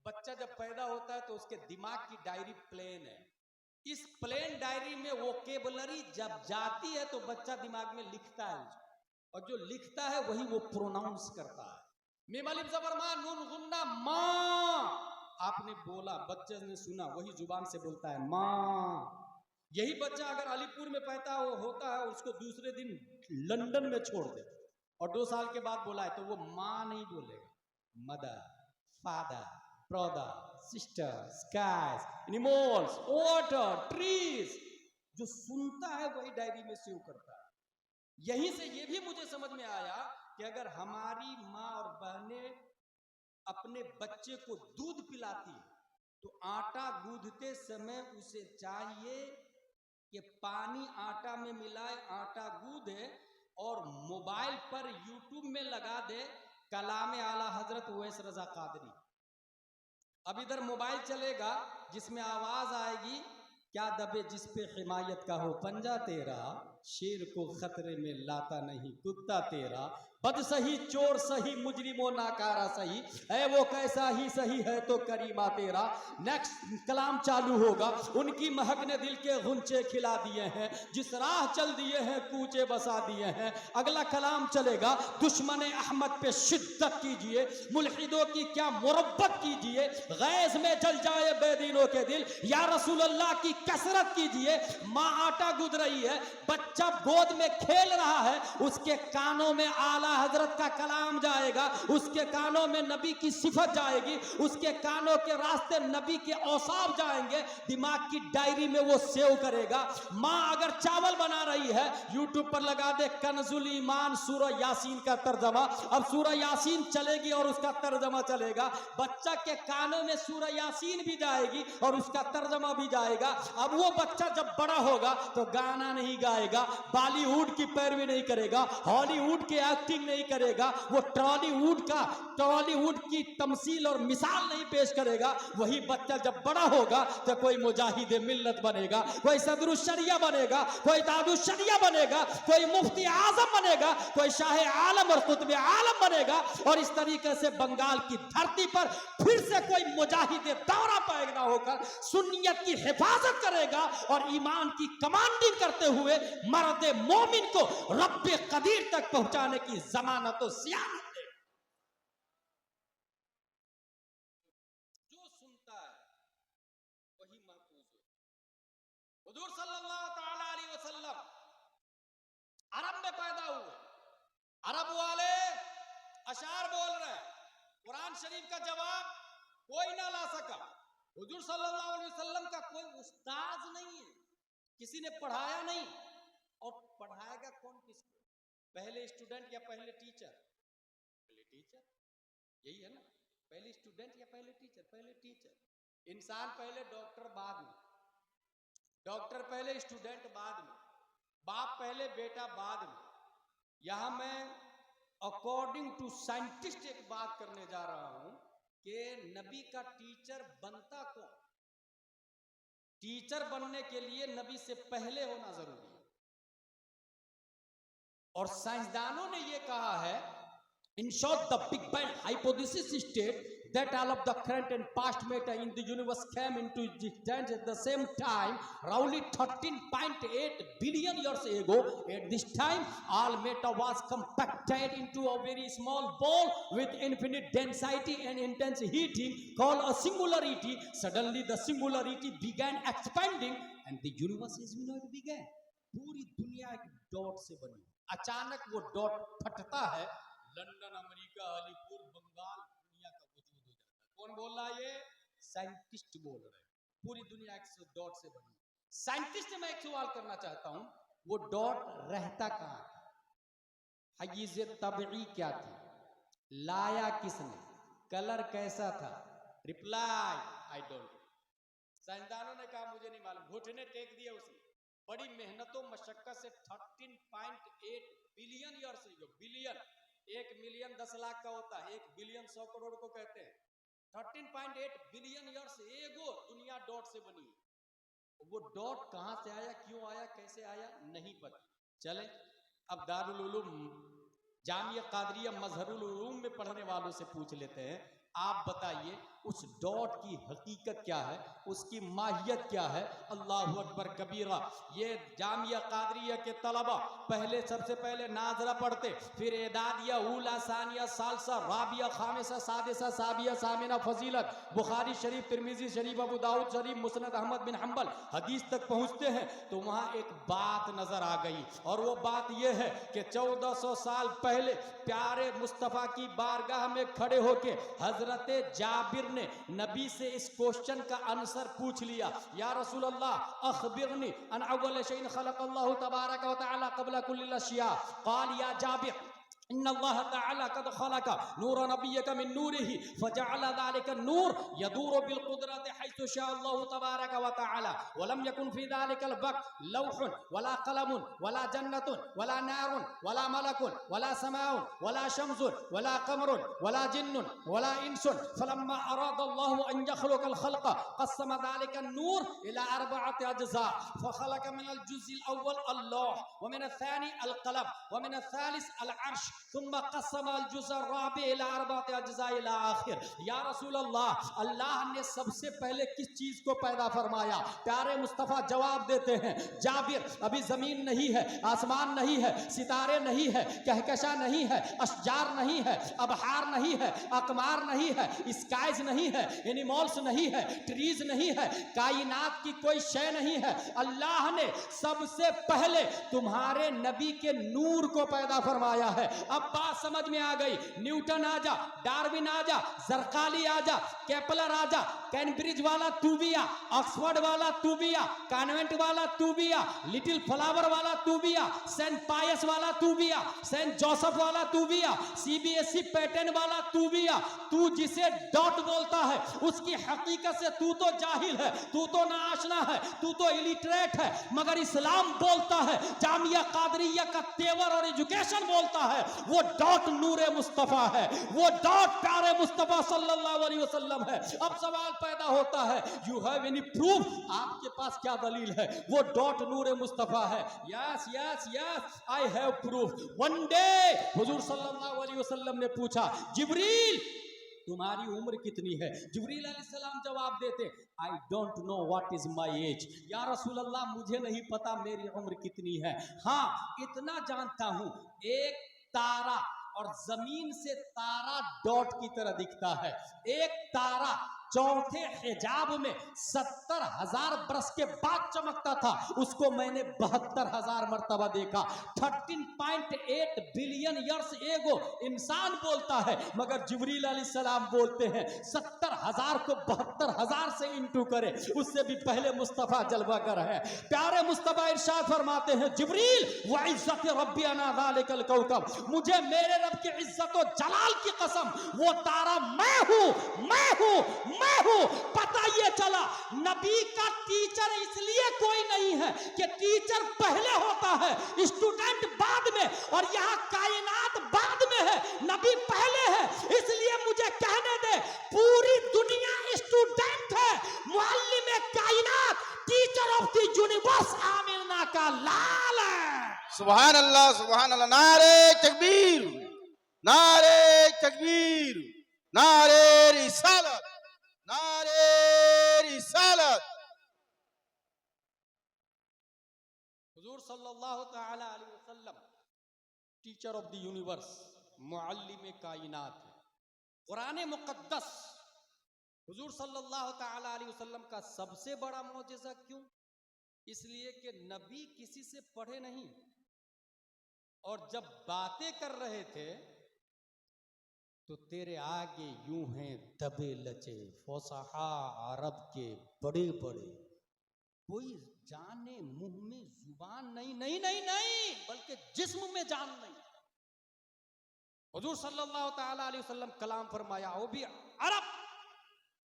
बच्चा जब पैदा होता है तो उसके दिमाग की डायरी प्लेन है। इस प्लेन डायरी में वोकेबुलरी जब जाती है तो बच्चा दिमाग में लिखता है उसको, और जो लिखता है वही वो प्रोनाउंस करता है। मीम अलिफ ज़बर मा नून गुन्ना माँ, आपने बोला, बच्चे ने सुना, वही जुबान से बोलता है माँ। यही बच्चा अगर अलीपुर में पैदा होता है, उसको दूसरे दिन लंदन में छोड़ दे और 2 साल के बाद बोला है तो वो माँ नहीं बोलेगा, mother, father, brother, sister, skies, animals, water, trees. जो सुनता है वही डायरी में सेव करता है। यहीं से ये भी मुझे समझ में आया कि अगर हमारी माँ और बहनें अपने बच्चे को दूध पिलाती है तो आटा गूंथते समय उसे चाहिए कि पानी आटा में मिलाए, आटा गूंदे और मोबाइल पर यूट्यूब में लगा दे कलाम आला हजरत उवैस रजा कादरी। अब इधर मोबाइल चलेगा जिसमें आवाज आएगी, क्या दबे जिस पे हिमायत का हो पंजा तेरा, शेर को खतरे में लाता नहीं कुत्ता तेरा, बद सही चोर सही मुजरिमो नाकारा सही है वो कैसा ही सही है तो करीमा तेरा। नेक्स्ट कलाम चालू होगा, उनकी महक ने दिल के गुंचे खिला दिए हैं, जिस राह चल दिए हैं कूचे बसा दिए हैं। अगला कलाम चलेगा, दुश्मन अहमद पे शिद्दत कीजिए, मुल्हिदों की क्या मुरब्बत कीजिए, गैस में जल जाए बेदीनों के दिल, या रसूल अल्लाह की कसरत कीजिए। माँ आटा गूंद रही है, बच्चा गोद में खेल रहा है, उसके कानों में आला हजरत का कलाम जाएगा, उसके कानों में नबी की सिफत जाएगी, उसके कानों के रास्ते नबी के औसाफ जाएंगे, दिमाग की डायरी में वो सेव करेगा। माँ अगर चावल बना रही है, यूट्यूब पर लगा दे कन्जुल ईमान सूरह यासीन का तर्जमा, अब सूरह यासीन चलेगी और उसका तर्जमा चलेगा। बच्चा के कानों में सूरह यासीन भी जाएगी और उसका तर्जमा भी जाएगा। अब वो बच्चा जब बड़ा होगा तो गाना नहीं गाएगा, बॉलीवुड की पैरवी नहीं करेगा, हॉलीवुड की एक्टिंग नहीं करेगा, वो टॉलीवुड की तमसील और मिसाल नहीं पेश करेगा। वही बच्चा जब बड़ा होगा तो कोई मुजाहिद मिल्लत बनेगा, कोई सदरुशरिया बनेगा, कोई दादुशरिया बनेगा, कोई मुफ्ती आजम बनेगा, कोई शाह आलम और कुतुब आलम बनेगा। और इस तरीके से बंगाल की धरती पर फिर से कोई मुजाहिद दौरा पैदा होकर सुन्नियत की हिफाजत करेगा और ईमान की कमांडिंग करते हुए मर्द मोमिन को रब्बे कदीर तक पहुंचाने की जमानत और सियानत दे। जो सुनता है वही महफूज हो। हुजूर सल्लल्लाहु ताला अलैहि वसल्लम अरब में पैदा हुए, अरब वाले अशार बोल रहे हैं, कुरान शरीफ का जवाब कोई ना ला सका। हुजूर सल्लल्लाहु अलैहि वसल्लम का कोई उस्ताद नहीं है, किसी ने पढ़ाया नहीं। और पढ़ाएगा कौन किसको? पहले स्टूडेंट या पहले टीचर? पहले टीचर, यही है ना, पहले स्टूडेंट या पहले टीचर? पहले टीचर। इंसान पहले, डॉक्टर बाद में, डॉक्टर पहले, स्टूडेंट बाद में, बाप पहले, बेटा बाद में। यहां मैं अकॉर्डिंग टू साइंटिस्ट एक बात करने जा रहा हूं कि नबी का टीचर बनता कौन? टीचर बनने के लिए नबी से पहले होना जरूरी है। और साइंसदानों ने यह कहा है, in short the big bang hypothesis states that all of the current and past matter in the universe came into existence at the same time roughly 13.8 billion years ago. At this time all matter was compacted into a very small ball with infinite density and intense heating called a singularity. Suddenly the singularity began expanding and the universe as we know it began. पूरी दुनिया एक dot से बनी, अचानक वो dot फटता है, London, America, Alipur, Bengal, कौन बोल रहा है? ये साइंटिस्ट बोल रहे हैं। पूरी दुनिया एक डॉट से बनी। साइंटिस्ट से मैं एक सवाल करना चाहता हूं, वो डॉट रहता कहां था? हयीज़ तबई क्या थी? लाया किसने? कलर कैसा था? Reply I don't know. साइंसदानों ने कहा मुझे नहीं मालूम। घुटने टेक दिए उसने। बड़ी मेहनतों मशक्कत से 13.8 बिलियन ईयर से, जो बिलियन 1 मिलियन 10 लाख का होता है, 1 बिलियन 100 करोड़ को कहते हैं। 13.8 बिलियन ईयर से एगो दुनिया डॉट से बनी। वो डॉट कहां से आया, क्यों आया, कैसे आया, नहीं पता। चले अब दारुल उलूम जामिया कादरिया मजहरुल उलूम में पढ़ने वालों से पूछ लेते हैं, आप बताइए उस डॉट की हकीकत क्या है, उसकी माहियत क्या है? अल्लाहु अकबर कबीरा। ये जामिया कादरिया के तलबा पहले सबसे पहले नाजरा पढ़ते, फिर एदादिया, ऊला, सानिया, सालसा, राबिया, खामिसा, सादिसा, साबिया, सामिना, फजीलत, बुखारी शरीफ, तिरमिजी शरीफ, अबू दाऊद शरीफ, मुस्नद अहमद बिन हम्बल हदीस तक पहुंचते हैं तो वहां एक बात नजर आ गई, और वो बात यह है कि 1400 साल पहले प्यारे मुस्तफा की बारगाह में खड़े होके हजरत जाबिर ने नबी से इस क्वेश्चन का आंसर पूछ लिया, या रसूल अल्लाह अखबिरनी अन अव्वल शैइन खलक़ल्लाहु तबारक व तआला क़ब्ल कुल्लिल अशिया। क़ाल या जाबिर इन्नल्लाह तआला क़द खलक़ नूर नबिय्यक मिन नूरिही फजअल ज़ालिका नूर यदूरु बिल क़ुदरति हैसु शाअ अल्लाहु तबारक व तआला व लम यकुन फी ज़ालिकल वक़्त लौहुन वला क़लमुन वला जन्नतुन वला नारुन वला मलकुन वला समाउन वला शम्सुन वला क़मरुन वला जिन्नुन वला इंसुन फलम्मा अराद अल्लाहु अन यख़लुक़ल ख़ल्क़ क़स्सम ज़ालिका नूर इला अर्बअति अज्ज़ा फ़ख़लक़ मिनल जुज़्इल अव्वल अल्लाह व मिनल सानी अल क़लम व मिनल सालिस अल अर्श सुम्मा क़स्सम अल जुज़्अ राबि इला अर्बअति अज्ज़ा इला आखिर। या रसूल अल्लाह, अल्लाह ने सबसे पहले किस चीज को पैदा फरमाया? प्यारे मुस्तफा जवाब देते हैं, जाबिर अभी जमीन नहीं है, आसमान नहीं है, सितारे नहीं है, कहकशा नहीं है, अशजार नहीं है, अबहार नहीं है, अकमार नहीं है, स्काइज नहीं है, एनिमल्स नहीं है, ट्रीज नहीं है, कायनात की कोई शय नहीं है। अल्लाह ने सबसे पहले तुम्हारे नबी के नूर को पैदा फरमाया है। अब बात समझ में आ गई। न्यूटन आजा, डार्विन आजा, जरकाली आजा, केपलर आजा, कैम्ब्रिज वाला तू भी आ, ऑक्सफोर्ड वाला तू भी आ, कॉन्वेंट वाला तू भी आ, लिटिल फ्लावर वाला तू भी आ, सेंट पायस वाला तू भी आ, सेंट जोसेफ वाला तू भी आ, सीबीएसई पैटर्न वाला तू भी आ। तू जिसे डॉट बोलता है उसकी हकीकत से तू तो जाहिल है, तू तो नाआशना है, तू तो इलिटरेट है, मगर इस्लाम बोलता है, जामिया कादरिया का तेवर और एजुकेशन बोलता है, वो डॉट नूरे मुस्तफा है, वो डॉट प्यारे मुस्तफा सल्लल्लाहु अलैहि वसल्लम है। अब सवाल पैदा होता है, यू हैव एनी प्रूफ? आपके पास क्या दलील है? वो डॉट नूरे मुस्तफा है। Yes yes yes, I have proof. One day हुजूर सल्लल्लाहु अलैहि वसल्लम ने पूछा, जिब्रील तुम्हारी उम्र कितनी है? जिब्रील अलैहिस्सलाम जवाब देते, आई don't know what is my age. या रसूल अल्लाह, मुझे नहीं पता मेरी उम्र कितनी है, हाँ इतना जानता हूं, एक तारा और जमीन से तारा डॉट की तरह दिखता है। एक तारा चौथे हिजाब में 70,000 बरस के बाद चमकता था, उसको मैंने 72,000 मर्तबा देखा। 13.8 बिलियन ईयर्स एगो इंसान बोलता है, मगर जिब्रील अलैहिस्सलाम बोलते हैं 70,000 को 72,000 से इंटू करे, उससे भी पहले मुस्तफा जलवागर है। प्यारे मुस्तफा इरशाद फरमाते हैं, जिब्रील व इज्जत रब्बी अना ज़ालिकल कौकब, मुझे मेरे रब की इज्जत और जलाल की कसम, वो तारा मैं हूं, मैं हूं, मैं हूं। पता ये चला, नबी का टीचर इसलिए कोई नहीं है कि टीचर पहले होता है, स्टूडेंट बाद में, और यहां कायनात बाद में है, नबी पहले है। इसलिए मुझे कहने दे, पूरी दुनिया स्टूडेंट है, मुअल्लिम कायनात, teacher of the universe Amina का लाल है। सुभान अल्लाह, सुभान अल्लाह। नारे तकबीर, नारे तकबीर, नारे रिसालत, नारे रिसालत। हुजूर सल्लल्लाहु तआला अलैहि वसल्लम teacher of the universe, Muallem कायनात है। कुरान मुकद्दस हुजूर सल्लल्लाहु तआला अलैहि वसल्लम का सबसे बड़ा मौजज़ा क्यों? इसलिए कि नबी किसी से पढ़े नहीं, और जब बातें कर रहे थे तो तेरे आगे यूं हैं दबे लचे फौसहा अरब के बड़े बड़े, कोई जाने मुंह में जुबान नहीं, नहीं नहीं नहीं, बल्कि जिस्म में जान नहीं। हुजूर सल्लल्लाहु ताला अलैहि वसल्लम कलाम फरमाया, वो भी अरब।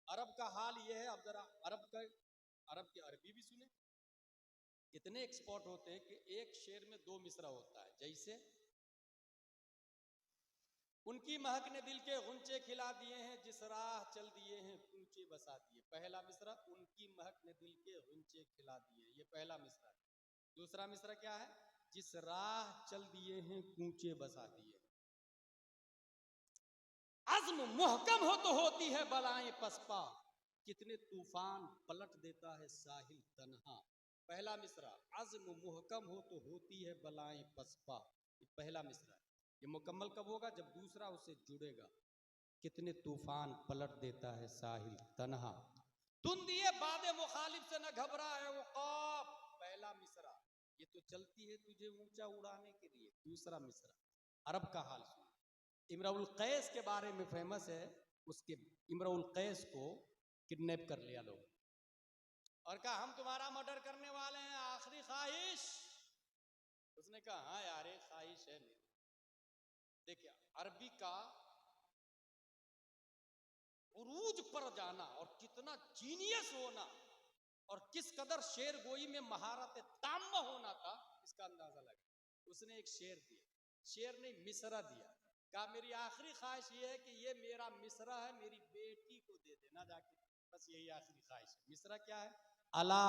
अरब का हाल ये है, अब जरा अरब की अरबी भी सुने। इतने एक्सपर्ट होते हैं कि एक शेर में 2 मिसरा होता है। जैसे उनकी महक ने दिल के गुंचे खिला दिए हैं, जिस राह चल दिए हैं कूचे बसा दिए। पहला मिसरा, उनकी महक ने दिल के गुंचे खिला दिए, ये पहला मिसरा। दूसरा मिसरा क्या है? जिस राह चल दिए हैं कूचे बसा दिए। अज़्म मुहकम हो तो होती है बलाएं पसपा, कितने तूफान पलट देता है साहिल तन्हा। पहला मिसरा, अज़्म मुहकम हो तो होती है बलाएं पसपा, ये पहला मिसरा। ये मुकम्मल कब होगा? जब दूसरा उससे जुड़ेगा। कितने तूफान पलट देता है साहिल तन्हा, तुम दिए बादे मुखालिफ से न घबरा है वो खौफ। पहला मिसरा, ये तो चलती है तुझे ऊंचा उड़ाने के लिए। दूसरा मिसरा, अरब का हाल सुन। इमरुल कैस के बारे में फेमस है, उसके इमरुल कैस को किडनैप कर लिया लोग और कहा हम तुम्हारा मर्डर करने वाले हैं, आखिरी ख्वाहिश। उसने कहा हाँ यार एक ख्वाहिश है मेरी। देखिए अरबी का उरूज पर जाना और कितना जीनियस होना और किस कदर शेर गोई में महारत ताम्मा होना था, इसका अंदाजा लगा। उसने एक शेर दिया, शेर ने मिसरा दिया, कहा मेरी आखिरी ख्वाहिश ये है कि ये मेरा मिसरा है, मेरी बेटी को दे देना जाके, बस यही आखिरी ख्वाहिश है। मिसरा क्या है? अला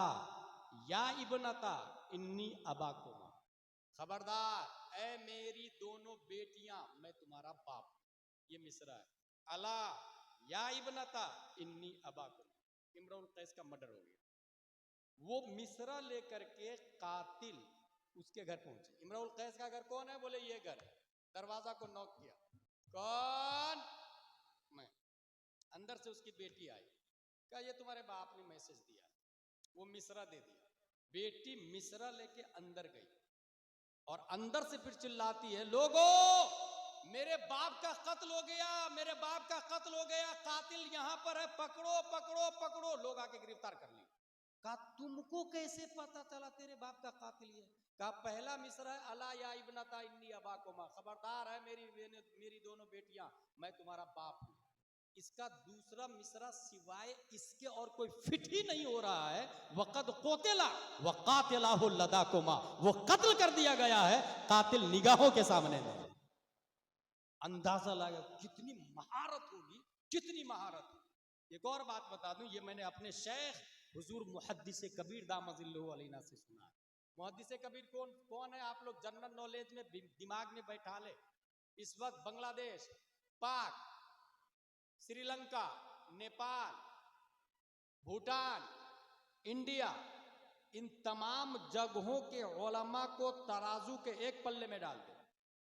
या इब्नता इन्नी अबाकुमा, खबरदार ऐ मेरी दोनों बेटियां, मैं तुम्हारा बाप। ये मिसरा है। अला या इब्नता इन्नी अबाकुमा। इमरुल कैस का मर्डर हो गया। वो मिसरा लेकर के कातिल उसके घर पहुंचे। इमरुल कैस का घर कौन है? बोले ये घर। दरवाजा को नॉक किया, कौन? मैं। अंदर से उसकी बेटी आई, कहा ये तुम्हारे बाप ने मैसेज दिया। वो मिसरा दे दिया। बेटी मिसरा लेके अंदर गई और अंदर से फिर चिल्लाती है, लोगों मेरे बाप का कत्ल हो गया, मेरे बाप का कत्ल हो गया, कातिल यहां पर है, पकड़ो पकड़ो पकड़ो। लोग आके गिरफ्तार कर लिए। कहा तुमको कैसे पता चला तेरे बाप का कातिल ये? कहा पहला मिसरा है अला या इब्नता इन्नी अबाकुमा, खबरदार है मेरी दोनों बेटियां, मैं तुम्हारा बाप हूं। इसका दूसरा मिसरा सिवाय इसके और कोई फिट ही नहीं हो रहा है। वक़द कोतिला व कातिलाहु लदाकुमा, वो कत्ल कर दिया गया है, कातिल निगाहों के सामने में। अंदाजा लगा कितनी महारत होगी, कितनी महारत होगी। एक और बात बता दूं, ये मैंने अपने शेख हुजूर मुहद्दिस कबीर दामजिल्लहु अलैना से सुना है। मुहद्दिस कबीर कौन है? आप लोग जनरल नॉलेज में दिमाग में बैठा ले। इस वक्त बांग्लादेश, पाक, श्रीलंका, नेपाल, भूटान, इंडिया, इन तमाम जगहों के उलमा को तराजू के एक पल्ले में डाल दो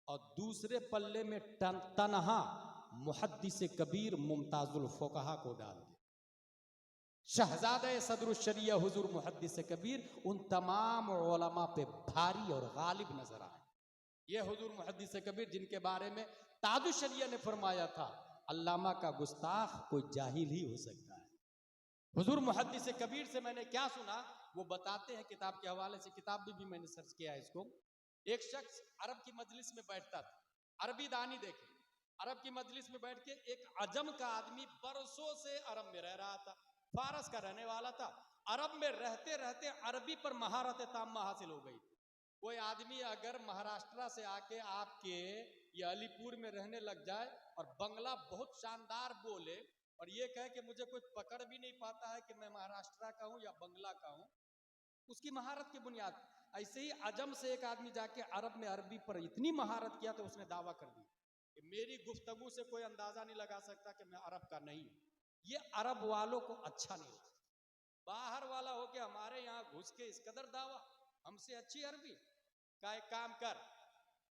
और दूसरे पल्ले में तनहा मुहद्दिस कबीर मुमताजुल फुकहा को डाल दे। शहजादे सदरुल शरिया हुजूर मुहद्दिस कबीर उन तमाम उलमा पे भारी और गालिब नजर आए। ये हुजूर मुहद्दिस कबीर जिनके बारे में ताजुल शरिया ने फरमाया था, अल्लामा का गुस्ताख कोई जाहिल ही हो सकता है। हुजूर मुहद्दिस कबीर से मैंने क्या सुना वो बताते हैं किताब के हवाले से। किताब भी मैंने सर्च किया है इसको। एक शख्स अरब की मजलिस में बैठता था, अरबी दानी देखे, अरब की मजलिस में बैठ के एक अजम का आदमी बरसों से अरब में रह रहा था, फारस का रहने वाला था। अरब में रहते रहते अरबी पर महारत ताम्मा हासिल हो गई। कोई आदमी अगर महाराष्ट्र से आके आपके ये अलीपुर में रहने लग जाए और बंगला बहुत शानदार बोले और ये कहे कि मुझे कुछ पकड़ भी नहीं पाता है कि मैं महाराष्ट्र का हूं या बंगला का हूं, उसकी महारत की बुनियाद। ऐसे ही अजम से एक आदमी जाके अरब में अरबी पर इतनी महारत किया तो उसने दावा कर दी कि मेरी गुफ्तगू से कोई अंदाजा नहीं लगा सकता कि मैं अरब का नहीं हूं। ये अरब वालों को अच्छा नहीं लगता। बाहर वाला हो के हमारे यहाँ घुस के इस कदर दावा, हमसे अच्छी अरबी का। एक काम कर,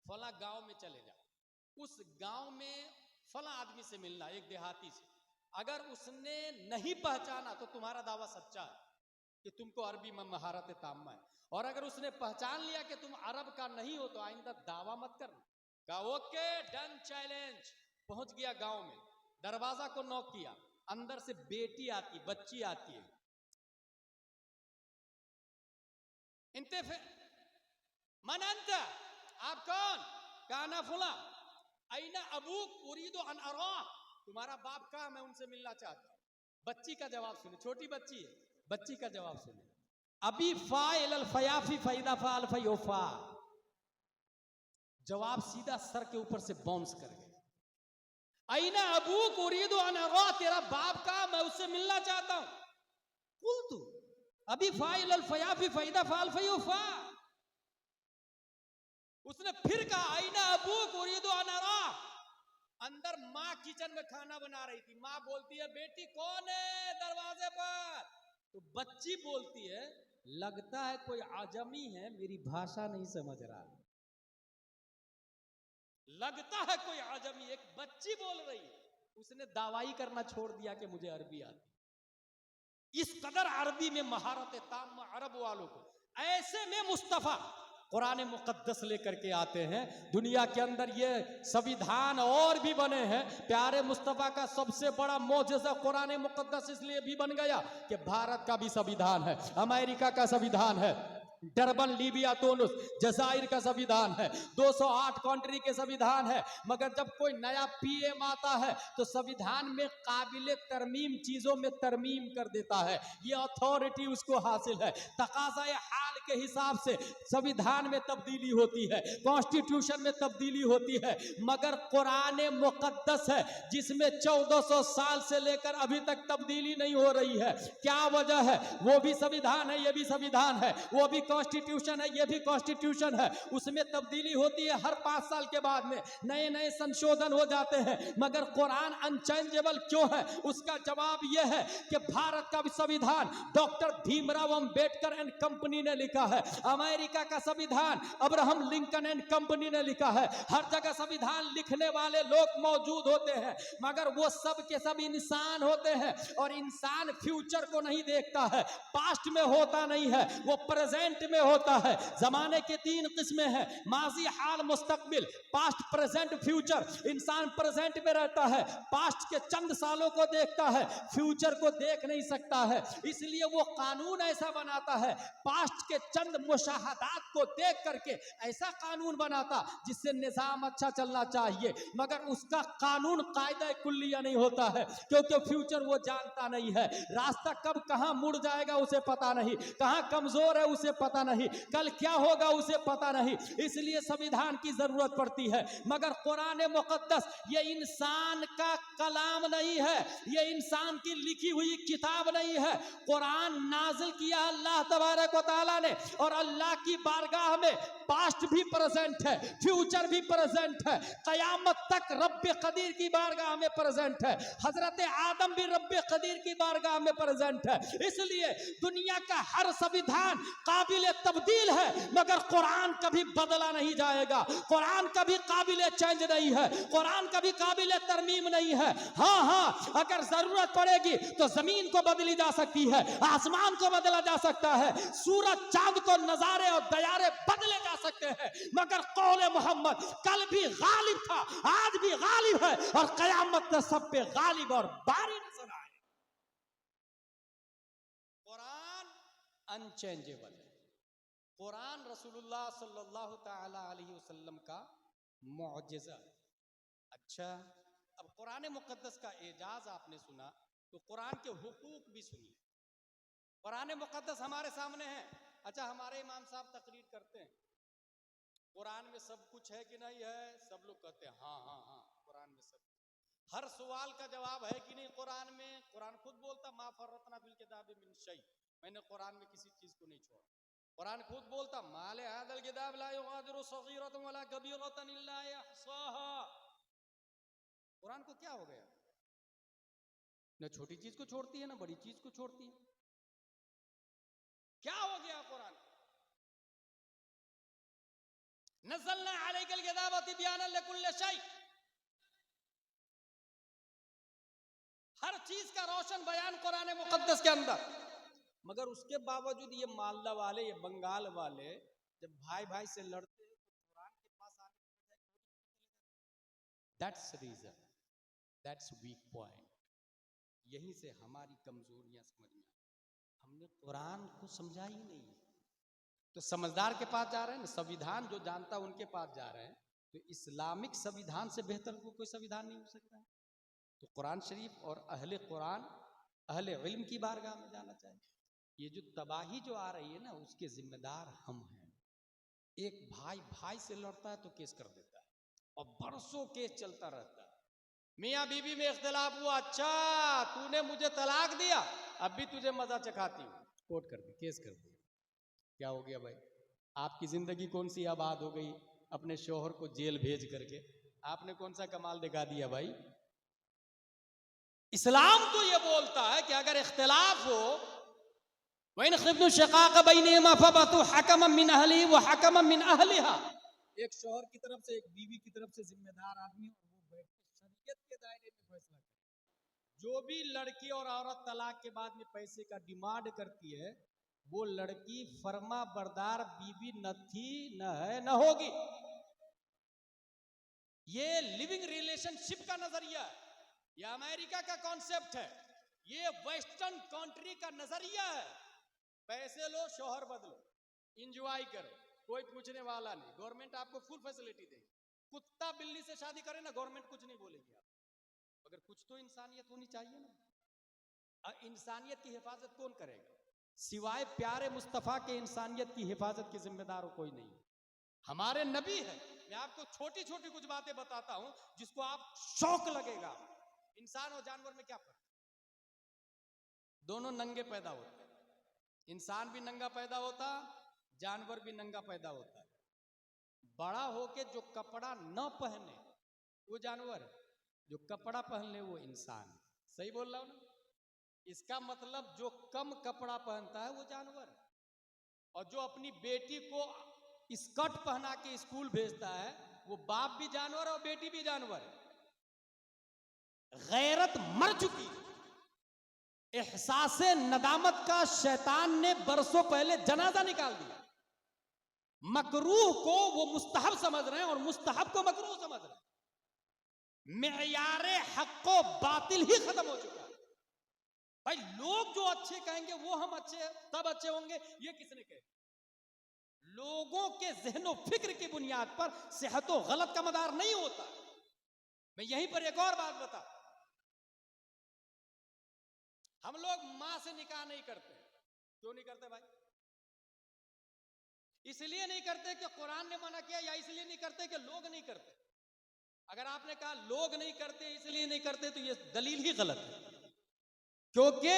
फला गांव में चले जा, उस गांव में फला आदमी से मिलना, एक देहाती से। अगर उसने नहीं पहचाना तो तुम्हारा दावा सच्चा है कि तुमको अरबी में महारत ताम्मा है, और अगर उसने पहचान लिया कि तुम अरब का नहीं हो तो आइंदा दावा मत करना। कहा ओके डन, चैलेंज, पहुंच गया गांव में, दरवाजा को नॉक किया, अंदर से बेटी आती, बच्ची आती है। इंते मन अंत, आप कौन? काना फुला आईना अबूक उरीदो अन अरा, तुम्हारा बाप कहाँ, मैं उनसे मिलना चाहता हूं। बच्ची का जवाब सुने, छोटी बच्ची है, बच्ची का जवाब सुने। अभी फाइल अल फयाफी फैदा फाल फयोफा, जवाब सीधा सर के ऊपर से बाउंस कर गया। आईना अबूक उरीदो अन अरा, तेरा बाप कहाँ, मैं उससे मिलना चाहता हूं। कुल तू अभी फाइल अल फयाफी फैदा फाल फयोफा, उसने फिर कहा आईना अबूक उरीदो अन अरा, अंदर माँ किचन में खाना बना रही थी, माँ बोलती है बेटी कौन है दरवाजे पर, तो बच्ची बोलती है लगता है कोई आजमी है, मेरी भाषा नहीं समझ रहा। लगता है कोई आजमी, एक बच्ची बोल रही है। उसने दावाई करना छोड़ दिया कि मुझे अरबी आती। इस कदर अरबी में महारत ताम अरब वालों को। ऐसे में मुस्तफा कुरान मुकद्दस लेकर के आते हैं। दुनिया के अंदर ये संविधान और भी बने हैं, प्यारे मुस्तफा का सबसे बड़ा मौजज़ा कुरान मुकद्दस इसलिए भी बन गया कि भारत का भी संविधान है, अमेरिका का संविधान है, डरबन लीबिया तुनिस जज़ाइर का संविधान है, 208 कंट्री के संविधान है। मगर जब कोई नया पीएम आता है तो संविधान में काबिल तरमीम चीजों में तरमीम कर देता है, ये अथॉरिटी उसको हासिल है। तकाज़ा हाल के हिसाब से संविधान में तब्दीली होती है, कॉन्स्टिट्यूशन में तब्दीली होती है, मगर कुरान मुकद्दस है जिसमें 1400 साल से लेकर अभी तक तब्दीली नहीं हो रही है। क्या वजह है? वो भी संविधान है, ये भी संविधान है, वो भी कॉन्स्टिट्यूशन है, ये भी कॉन्स्टिट्यूशन है। उसमें तब्दीली होती है, हर 5 साल के बाद में नए नए संशोधन हो जाते हैं, मगर कुरान अनचेंजेबल क्यों है? उसका जवाब यह है कि भारत का भी संविधान doctor Bhimrao Ambedkar and company ने लिखा है, अमेरिका का संविधान अब्राहम लिंकन एंड कंपनी ने लिखा है। हर जगह संविधान लिखने वाले लोग मौजूद होते हैं, मगर वो सब के सब इंसान होते हैं, और इंसान फ्यूचर को नहीं देखता है, पास्ट में होता नहीं है, वो प्रेजेंट में होता है। जमाने के 3 किस्में हैं, माजी, हाल, मुस्तकबिल, पास्ट, प्रेजेंट, फ्यूचर। इंसान प्रेजेंट में रहता है, पास्ट के चंद सालों को देखता है, फ्यूचर को देख नहीं सकता है। इसलिए वो कानून ऐसा बनाता है, पास्ट के चंद मुशाहदात को देख करके ऐसा कानून बनाता जिससे निजाम अच्छा चलना चाहिए, मगर उसका कानून कायदा कुल्लिया नहीं होता है, क्योंकि फ्यूचर वो जानता नहीं है। रास्ता कब कहां मुड़ जाएगा उसे पता नहीं, कहां कमजोर है उसे पता नहीं, कल क्या होगा उसे पता नहीं। इसलिए संविधान की जरूरत पड़ती है। मगर कुरान मुकद्दस ये इंसान का कलाम नहीं है, ये इंसान की लिखी हुई किताब नहीं है। कुरान नाजिल किया अल्लाह तबारक व तआला ने, और अल्लाह की बारगाह में पास्ट भी प्रेजेंट है, फ्यूचर भी प्रेजेंट है, कयामत तक रब्बे कदीर की बारगाह में प्रेजेंट है। हजरत आदम भी रब्बे कदीर की बारगाह में प्रेजेंट है। इसलिए दुनिया का हर संविधान काबिल तब्दील है, मगर कुरान कभी बदला नहीं जाएगा, कुरान कभी काबिल चेंज नहीं है, कुरान कभी काबिल तरमीम नहीं है। हाँ, अगर जरूरत पड़ेगी तो जमीन को बदली जा सकती है, आसमान को बदला जा सकता है, सूरज चांद को नजारे और दयारे बदले जा सकते हैं, मगर कौले मोहम्मद कल भी गालिब था, आज भी गालिब है, और कयामत तक सब पे गालिब और बारी नजर आए। कुरान अनचेंजेबल है। कुरान रसूलुल्लाह सल्लल्लाहु ताला अलैहि वसल्लम का मुअज्जिज़ा। अच्छा, अब कुरान मुकद्दस का एजाज आपने सुना, तो कुरान के हुकूक भी सुनिए। कुरान मुकद्दस हमारे सामने है। अच्छा, हमारे इमाम साहब तकरीर करते हैं, कुरान में सब कुछ है कि नहीं है? सब लोग कहते हैं हाँ, कुरान में सब। हर सवाल का जवाब है कि नहीं कुरान में? कुरान खुद बोलता मा फर्रतना फिल किताबि मिन शै, मैंने कुरान में किसी चीज को नहीं छोड़ा। कुरान खुद बोलता माले हादल किताब ला युगादिरु सगीरतन वला कबीरतन इल्ला यहसाहा। कुरान को क्या हो गया? न छोटी चीज को छोड़ती है, न बड़ी चीज को छोड़ती है। क्या हो गया कुरान? नज़लना अलैकल किताब तिब्यानन लिकुल्लि शै, हर चीज का रोशन बयान कुरान मुकद्दस के अंदर। मगर उसके बावजूद ये मालदा वाले, ये बंगाल वाले जब भाई भाई से लड़ते हैं तो कुरान के पास आने के बजाय that's reason. That's weak point. यहीं से हमारी कमजोरियां समझ में आई। हमने कुरान को समझा ही नहीं। तो समझदार के पास जा रहे हैं ना, संविधान जो जानता है उनके पास जा रहे हैं। तो इस्लामिक संविधान से बेहतर कोई संविधान नहीं हो सकता है। तो कुरान शरीफ और अहले कुरान, अहले इल्म की बारगाह में जाना चाहिए। ये जो तबाही जो आ रही है ना, उसके जिम्मेदार हम हैं। एक भाई भाई से लड़ता है तो केस कर देता है और बरसों केस चलता रहता है। मियाँ बीवी में इख्तिलाफ हुआ, अच्छा तूने मुझे तलाक दिया, अब भी तुझे मजा चखाती हूँ, कोर्ट कर दी, केस कर दिया। क्या हो गया भाई? आपकी जिंदगी कौन सी आबाद हो गई अपने शोहर को जेल भेज करके? आपने कौन सा कमाल दिखा दिया भाई? इस्लाम तो ये बोलता है कि अगर इख्तिलाफ हो, वइन खिफ्तु शिकाक बैनहुमा फबअतू हकमम मिन अहलिही व हकमम मिन अहलिहा। एक शोहर की तरफ से, एक बीवी की तरफ से जिम्मेदार आदमी, और वो बैठ के शरीयत के दायरे में फैसला करे। जो भी लड़की और औरत तलाक के बाद में पैसे का डिमांड करती है, वो लड़की फर्मा बरदार बीवी न थी, न है, न होगी। ये लिविंग रिलेशनशिप का नजरिया है, ये अमेरिका का कॉन्सेप्ट है, ये वेस्टर्न कंट्री का नजरिया है। पैसे लो, शोहर बदलो, इंजॉय करो, कोई पूछने वाला नहीं, गवर्नमेंट आपको फुल फैसिलिटी देगी। कुत्ता बिल्ली से शादी करे ना, गवर्नमेंट कुछ नहीं बोलेगी आप, मगर कुछ तो इंसानियत होनी चाहिए ना। इंसानियत की हिफाजत कौन करेगा? सिवाय प्यारे मुस्तफा के इंसानियत की हिफाजत के जिम्मेदार कोई नहीं। हमारे नबी है। मैं आपको छोटी छोटी कुछ बातें बताता हूं जिसको आप शौक लगेगा। इंसान और जानवर में क्या फर्क? दोनों नंगे पैदा होते हैं। इंसान भी नंगा पैदा होता, जानवर भी नंगा पैदा होता है। बड़ा होके जो कपड़ा न पहने वो जानवर, जो कपड़ा पहन ले वो इंसान। सही बोल रहा हूं ना? इसका मतलब जो कम कपड़ा पहनता है वो जानवर, और जो अपनी बेटी को स्कर्ट पहना के स्कूल भेजता है वो बाप भी जानवर और बेटी भी जानवर। गैरत मर चुकी। एहसासे नदामत का शैतान ने बरसों पहले जनाजा निकाल दिया। मकरूह को वो मुस्तहब समझ रहे हैं और मुस्तहब को मकरूह समझ रहे हैं। मेयारे हक को बातिल ही खत्म हो चुका है। भाई लोग जो अच्छे कहेंगे वो हम अच्छे तब अच्छे होंगे, ये किसने कहे? लोगों के ज़हनो फिक्र की बुनियाद पर सेहत व गलत का मदार नहीं होता। मैं यहीं पर एक और बात बता, हम लोग मां से निकाह नहीं करते। क्यों नहीं करते भाई? इसलिए नहीं करते कि कुरान ने मना किया, या इसलिए नहीं करते कि लोग नहीं करते? अगर आपने कहा लोग नहीं करते इसलिए नहीं करते तो यह दलील ही गलत है, क्योंकि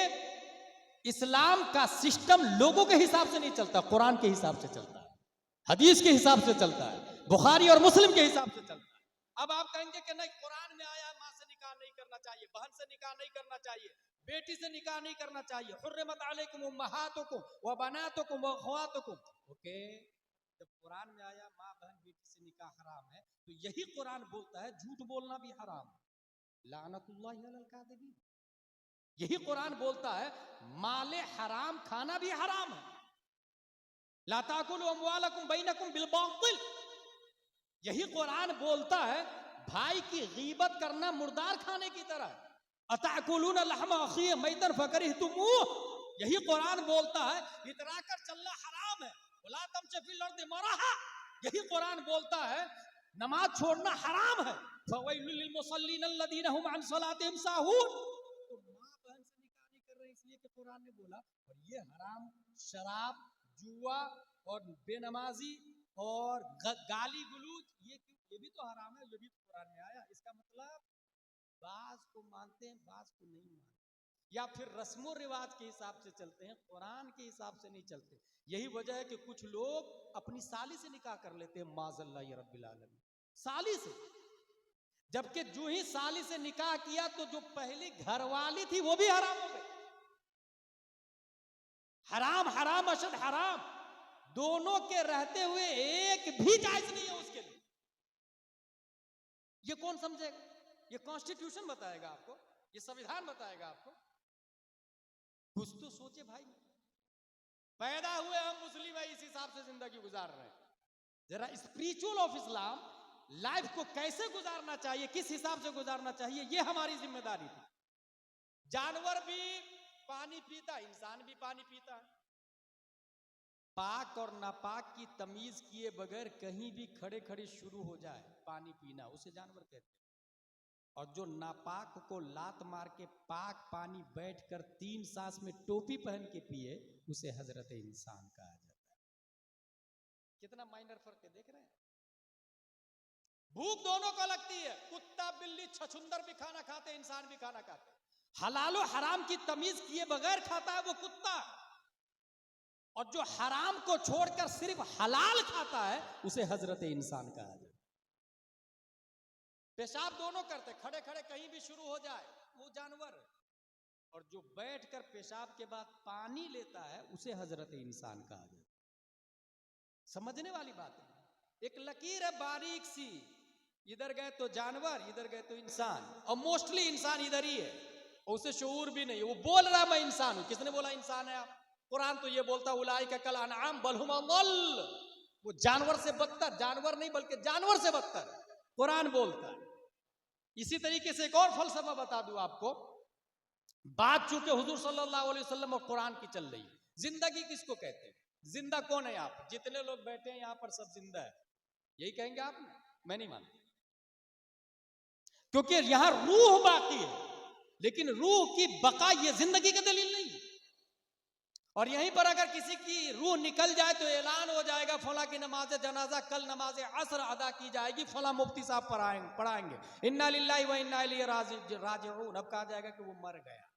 इस्लाम का सिस्टम लोगों के हिसाब से नहीं चलता, कुरान के हिसाब से चलता है, हदीस के हिसाब से चलता है, बुखारी और मुस्लिम के हिसाब से चलता है। अब आप कहेंगे कि नहीं, कुरान में आया मां से निकाह नहीं करना चाहिए, बहन से निकाह नहीं करना चाहिए, बेटी से निकाह नहीं करना चाहिए, हुर्रिमत अलैकुम उम्महातुकुम व बनातुकुम व अख्वातुकुम। ओके, जब कुरान में आया मां बहन बेटी से निकाह हराम है, तो यही कुरान बोलता है झूठ बोलना भी हराम है, लानतुल्लाहि अलल कादिबीन। यही कुरान बोलता है माले हराम खाना भी हराम है, ला ताकुलू अमवालकुम बैनकुम बिल बातिल। यही कुरान बोलता है भाई की गीबत करना मुर्दार खाने की तरह, अताकुलून लहमा अखी मैतन फकरिहतुमूह। यही कुरान बोलता है इतराकर चलना हराम है, वला तमशफिल अर्द मरहा। यही कुरान बोलता है नमाज छोड़ना हराम है, फवैलुल लिल मुसल्लीन अल्लज़ीना हुम अन सलातिहिम साहून। तो मां बहन से निकाह नहीं कर रहे इसलिए कि कुरान ने बोला, और ये हराम शराब, जुआ और बेनमाजी और गाली गुलूज, ये भी तो हराम है, ये भी तो कुरान में आया। इसका मतलब बाज को मानते हैं, बाज को नहीं मानते, या फिर रस्मो रिवाज के हिसाब से चलते हैं, कुरान के हिसाब से नहीं चलते। यही वजह है कि कुछ लोग अपनी साली से निकाह कर लेते हैं, माज़ल्लाह या रब्बिल आलमीन, साली से। जबकि जो ही साली से निकाह किया तो जो पहली घरवाली थी वो भी हराम हो गई। हराम हराम अशद हराम, दोनों के रहते हुए एक भी जायज नहीं है उसके लिए। ये कौन समझेगा? ये कॉन्स्टिट्यूशन बताएगा आपको, ये संविधान बताएगा आपको। कुछ तो सोचे भाई, पैदा हुए हम मुस्लिम है, इस हिसाब से जिंदगी गुजार रहे हैं। जरा स्पिरिचुअल ऑफ इस्लाम लाइफ को कैसे गुजारना चाहिए, किस हिसाब से गुजारना चाहिए, ये हमारी जिम्मेदारी थी। जानवर भी पानी पीता, इंसान भी पानी पीता है। पाक और नापाक की तमीज किए बगैर कहीं भी खड़े खड़े शुरू हो जाए पानी पीना, उसे जानवर कहते हैं। और जो नापाक को लात मार के पाक पानी बैठकर 3 सांस में टोपी पहन के पिए, उसे हजरत इंसान कहा जाता है। कितना माइनर फर्क है, देख रहे हैं। भूख दोनों को लगती है, कुत्ता बिल्ली छछुंदर भी खाना खाते, इंसान भी खाना खाते। हलाल और हराम की तमीज किए बगैर खाता है वो कुत्ता, और जो हराम को छोड़कर सिर्फ हलाल खाता है उसे हजरत इंसान कहा जाता है। पेशाब दोनों करते, खड़े खड़े कहीं भी शुरू हो जाए वो जानवर, और जो बैठकर पेशाब के बाद पानी लेता है उसे हजरत इंसान कहा जाता है। समझने वाली बात है। एक लकीर है बारीक सी, इधर गए तो जानवर, इधर गए तो इंसान, और मोस्टली इंसान इधर ही है, और उसे शऊर भी नहीं। वो बोल रहा मैं इंसान हूं, किसने बोला इंसान है आप? कुरान तो ये बोलता उलाई का कल अनआम बल हुम अदल, वो जानवर से बदतर, जानवर नहीं बल्कि जानवर से बदतर कुरान बोलता है। इसी तरीके से एक और फलसफा बता दूं आपको। बात चूंकि हुजूर सल्लल्लाहु अलैहि वसल्लम और कुरान की चल रही है, जिंदगी किसको कहते हैं? जिंदा कौन है यहाँ पर? जितने लोग बैठे हैं यहाँ पर सब जिंदा है, यही कहेंगे आप? मैं नहीं मानता, क्योंकि यहां रूह बाकी है, लेकिन रूह की बका ये जिंदगी का दलील नहीं है। और यहीं पर अगर किसी की रूह निकल जाए तो ऐलान हो जाएगा फला की नमाज जनाजा कल नमाज असर अदा की जाएगी, फला मुफ्ती साहब पढ़ाएंगे इन्ना लिल्लाहि व इन्ना इलैहि राजिऊन। अब कहा जाएगा कि वो मर गया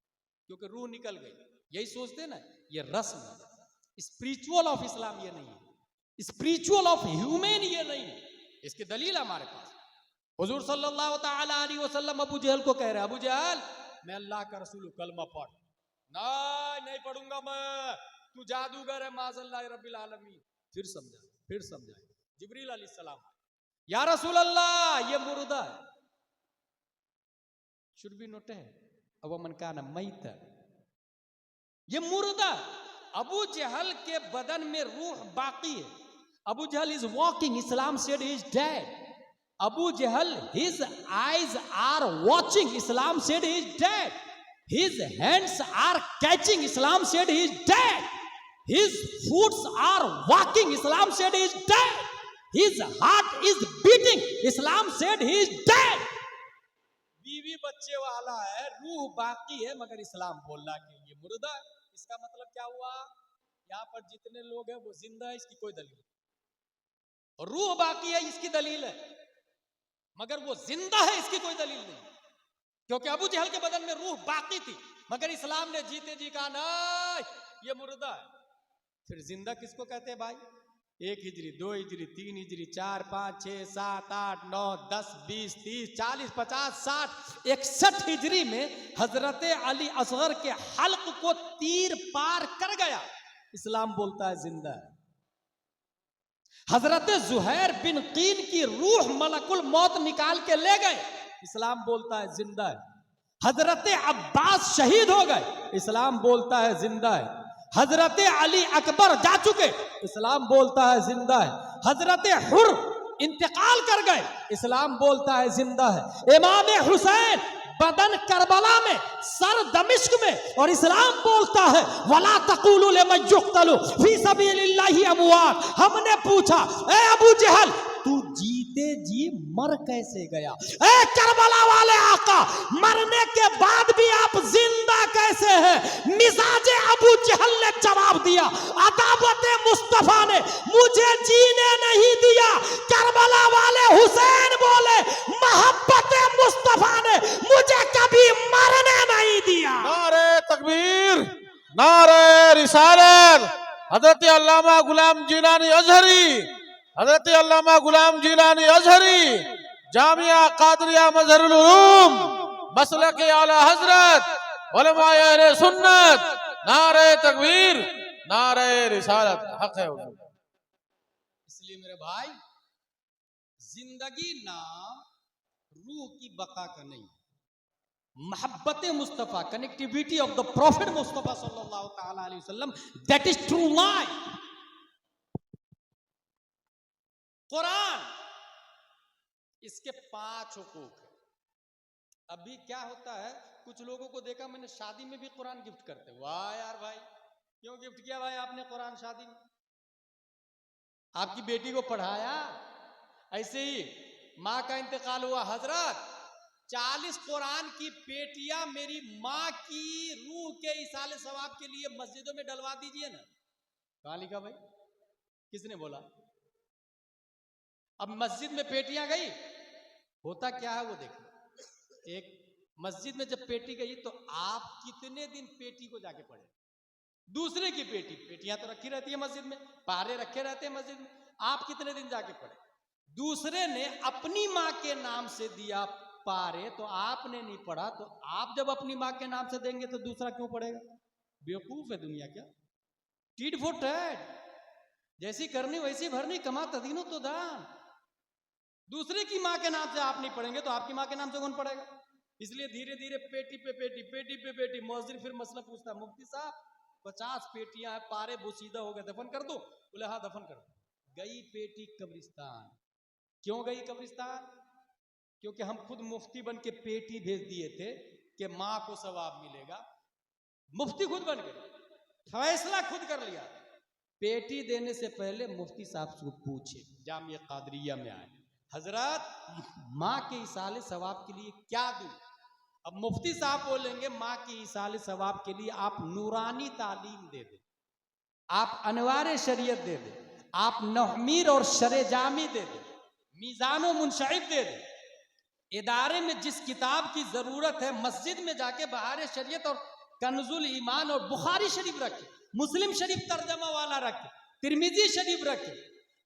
क्योंकि रूह निकल गई। यही सोचते ना, ये रस्म है। स्पिरिचुअल ऑफ इस्लाम ये नहीं है, स्पिरिचुअल ऑफ ह्यूमन ये नहीं है। इसकी दलील हमारे पास हुजूर सल्लल्लाहु ताला अलैहि वसल्लम अबू जहल को कह रहे हैं, अबू जहल मैं अल्लाह का रसूल, कलमा पढ़। नहीं पढ़ूंगा मैं, तू जादूगर है माज़अल्लाह रब्बिल आलमीन। फिर समझा जिब्रील अलैहिस्सलाम, या रसूल अल्लाह ये मुर्दा है, शुड बी नोट है, अब मन का ना मैत, ये मुर्दा। अबू जहल के बदन में रूह बाकी है। Abu Jahl is walking, Islam said he is dead. Abu Jahl his eyes are watching, Islam said he is dead. His hands are catching, Islam said he is dead. His feet are walking, Islam said he is dead. His heart is beating, Islam said he is dead. बीवी बच्चे वाला है, रूह बाकी है, मगर इस्लाम बोल रहा कि ये मुर्दा है। इसका मतलब क्या हुआ? यहाँ पर जितने लोग हैं वो जिंदा है, इसकी कोई दलील नहीं। रूह बाकी है, इसकी दलील है, मगर वो जिंदा है, इसकी कोई दलील नहीं। क्योंकि अबू जहल के बदन में रूह बाकी थी, मगर इस्लाम ने जीते जी कहा नहीं ये मुर्दा है। फिर जिंदा किसको कहते हैं भाई? 1 हिजरी, 2 हिजरी, 3 हिजरी, 4, 5, 6, 7, 8, 9, 10, 20, 30, 40, 50, 60, 61 हिजरी में हजरत अली असगर के हल्क को तीर पार कर गया, इस्लाम बोलता है जिंदा है। हजरत जुहैर बिन कीन की रूह मलकुल मौत निकाल के ले गए, इस्लाम बोलता है जिंदा है। हजरत अब्बास शहीद हो गए, इस्लाम बोलता है जिंदा है। हजरत अली अकबर जा चुके, इस्लाम बोलता है जिंदा है। हजरत हुर इंतकाल कर गए, इस्लाम बोलता है जिंदा है। इमाम हुसैन बदन करबला में, सर दमिश्क में, और इस्लाम बोलता है वला तक़ूलू लिमन युक़्तलू फी सबीलिल्लाहि अमवात। हमने पूछा ए अबू जहल तू जीते जी मर कैसे गया? ए करबला वाले आका, मरने के बाद भी आप जिंदा कैसे हैं? मिजाज अबू जहल ने जवाब दिया, अदावत मुस्तफा ने मुझे जीने नहीं दिया। करबला वाले हुसैन बोले, मोहब्बत मुस्तफा ने मुझे कभी मरने नहीं दिया। नारे तकबीर, नारे रिसालत। हजरत अल्लामा गुलाम जिलानी अजहरी, हजरत अल्लामा गुलाम जिलानी अजहरी, जामिया कादरिया मजहरुल उलूम, मसलक आला हजरत, उलमाए अहले सुन्नत। नारे तकबीर, नारे रिसालत, हक है हुजूर। इसलिए मेरे भाई, जिंदगी नाम रूह की बका का नहीं, मोहब्बत Mustafa, connectivity of the profit Mustafa सल्लल्लाहु ताला अलैहि वसल्लम, that is true life. Quran इसके 5 हुकूक है। अभी क्या होता है, कुछ लोगों को देखा मैंने शादी में भी कुरान गिफ्ट करते। वाह यार भाई, क्यों गिफ्ट किया भाई आपने कुरान शादी में? आपकी बेटी को पढ़ाया? ऐसे ही माँ का इंतकाल हुआ, हजरत 40 कुरान की पेटियां मेरी माँ की रूह के इसाले सवाब के लिए मस्जिदों में डलवा दीजिए ना। कहां लिखा भाई, किसने बोला? अब मस्जिद में पेटियां गई, होता क्या है वो देखो। एक मस्जिद में जब पेटी गई तो आप कितने दिन पेटी को जाके पढ़े? दूसरे की पेटियां तो रखी रहती है मस्जिद में, पारे रखे रहते हैं मस्जिद में, आप कितने दिन जाके पढ़े? दूसरे ने अपनी माँ के नाम से दिया पारे तो आपने नहीं पढ़ा, तो आप जब अपनी माँ के नाम से देंगे तो दूसरा क्यों पढ़ेगा? बेवकूफ है दुनिया क्या? टीट फॉर टैट, जैसी करनी वैसी भरनी, कमा तदीनो तो दान। दूसरे की माँ के नाम से आप नहीं पढ़ेंगे तो आपकी माँ के नाम से कौन पढ़ेगा? इसलिए धीरे धीरे पेटी पे पेटी, पेटी पे पेटी। मौजूद फिर मसला पूछता, मुफ्ती साहब 50 पेटियां हैं, पारे बोसीदा हो गए, दफन कर दो? बोले हाँ दफन कर दो। गई पेटी कब्रिस्तान। क्यों गई कब्रिस्तान? क्योंकि हम खुद मुफ्ती बन के पेटी भेज दिए थे कि माँ को सवाब मिलेगा। मुफ्ती खुद बन गए, फैसला खुद कर लिया। पेटी देने से पहले मुफ्ती साहब से पूछे, जामिया कादरिया में आए, हजरत माँ के इसाले सवाब के लिए क्या दूं? अब मुफ्ती साहब बोलेंगे माँ की इसाले सवाब के लिए आप नूरानी तालीम दे दें, आप अनवार शरीयत दे दें, आप नहमीर और शरे जामी दे दें, मीज़ानो मुनशरिफ दे दें। इदारे में जिस किताब की जरूरत है मस्जिद में जाके बहार शरीयत और कन्जुल ईमान और बुखारी शरीफ रखे, मुस्लिम शरीफ तर्जमा वाला रखे, तिरमिजी शरीफ रखे।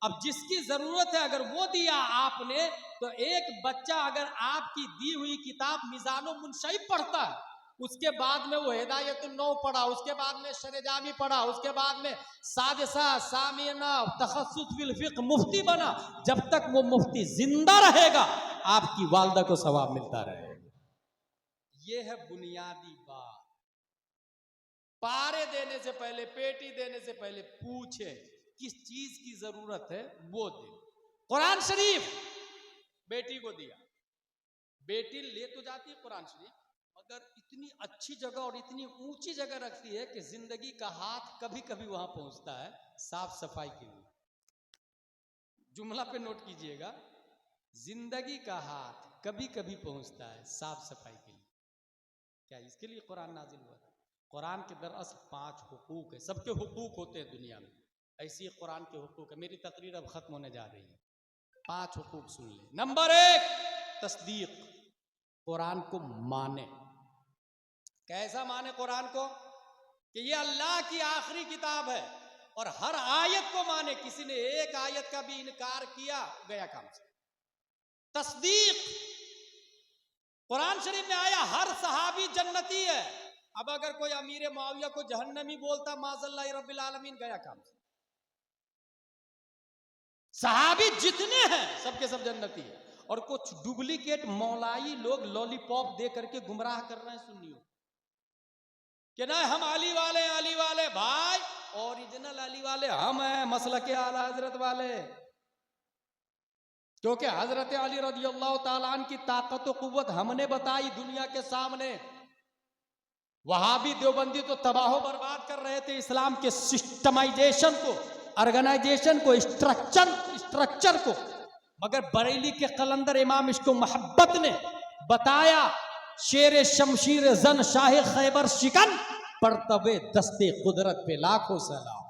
अब जिसकी जरूरत है अगर वो दिया आपने, तो एक बच्चा अगर आपकी दी हुई किताब मिजानो मुनशरिफ पढ़ता है, उसके बाद में वो हिदायतुन नौ पढ़ा, उसके बाद में शरेजामी पढ़ा, उसके बाद में सादिसा सामिना तखस्सुस फिल फिक्र मुफ्ती बना, जब तक वो मुफ्ती जिंदा रहेगा आपकी वालदा को सवाब मिलता रहेगा। ये है बुनियादी बात। पारे देने से पहले, पेटी देने से पहले पूछे किस चीज की जरूरत है, वो दे। कुरान शरीफ बेटी को दिया, बेटी ले तो जाती है कुरान शरीफ, मगर इतनी अच्छी जगह और इतनी ऊंची जगह रखती है कि जिंदगी का हाथ कभी कभी वहां पहुंचता है साफ सफाई के लिए। जुमला पे नोट कीजिएगा, जिंदगी का हाथ कभी कभी पहुंचता है साफ सफाई के लिए। क्या इसके लिए कुरान नाजिल हुआ? कुरान के दरअसल 5 हुकूक है, सबके हुकूक होते हैं दुनिया में, ऐसी कुरान के हुकूक है। मेरी तकरीर अब खत्म होने जा रही है, 5 हुकूक सुन ले। नंबर 1, तस्दीक, कुरान को माने। कैसा माने कुरान को? कि ये अल्लाह की आखिरी किताब है और हर आयत को माने। किसी ने एक आयत का भी इनकार किया, गया काम से। तस्दीक, कुरान शरीफ में आया हर सहाबी जन्नती है। अब अगर कोई अमीर मुआविया को जहन्नमी बोलता, माज़ल्लाह रब्बिल आलमीन, गया काम से। सहाबी जितने हैं सबके सब जन्नती है। और कुछ डुप्लीकेट मौलाई लोग लॉलीपॉप दे करके गुमराह कर रहे हैं सुन्नियों कि ना हम अली वाले, अली वाले। भाई ओरिजिनल अली वाले हम हैं, मसलक आला हजरत वाले। क्योंकि हजरत अली रज़ी अल्लाह ताला अन्हु की ताकत और कुव्वत हमने बताई दुनिया के सामने। वहाबी देवबंदी तो तबाह बर्बाद कर रहे थे इस्लाम के सिस्टमाइजेशन को, ऑर्गेनाइजेशन को, स्ट्रक्चर को, मगर बरेली के कलंदर इमाम इश्को मोहब्बत ने बताया, शेर शमशीर जन शाह खैबर शिकन, परतबे दस्ते कुदरत पे लाखों सलाम।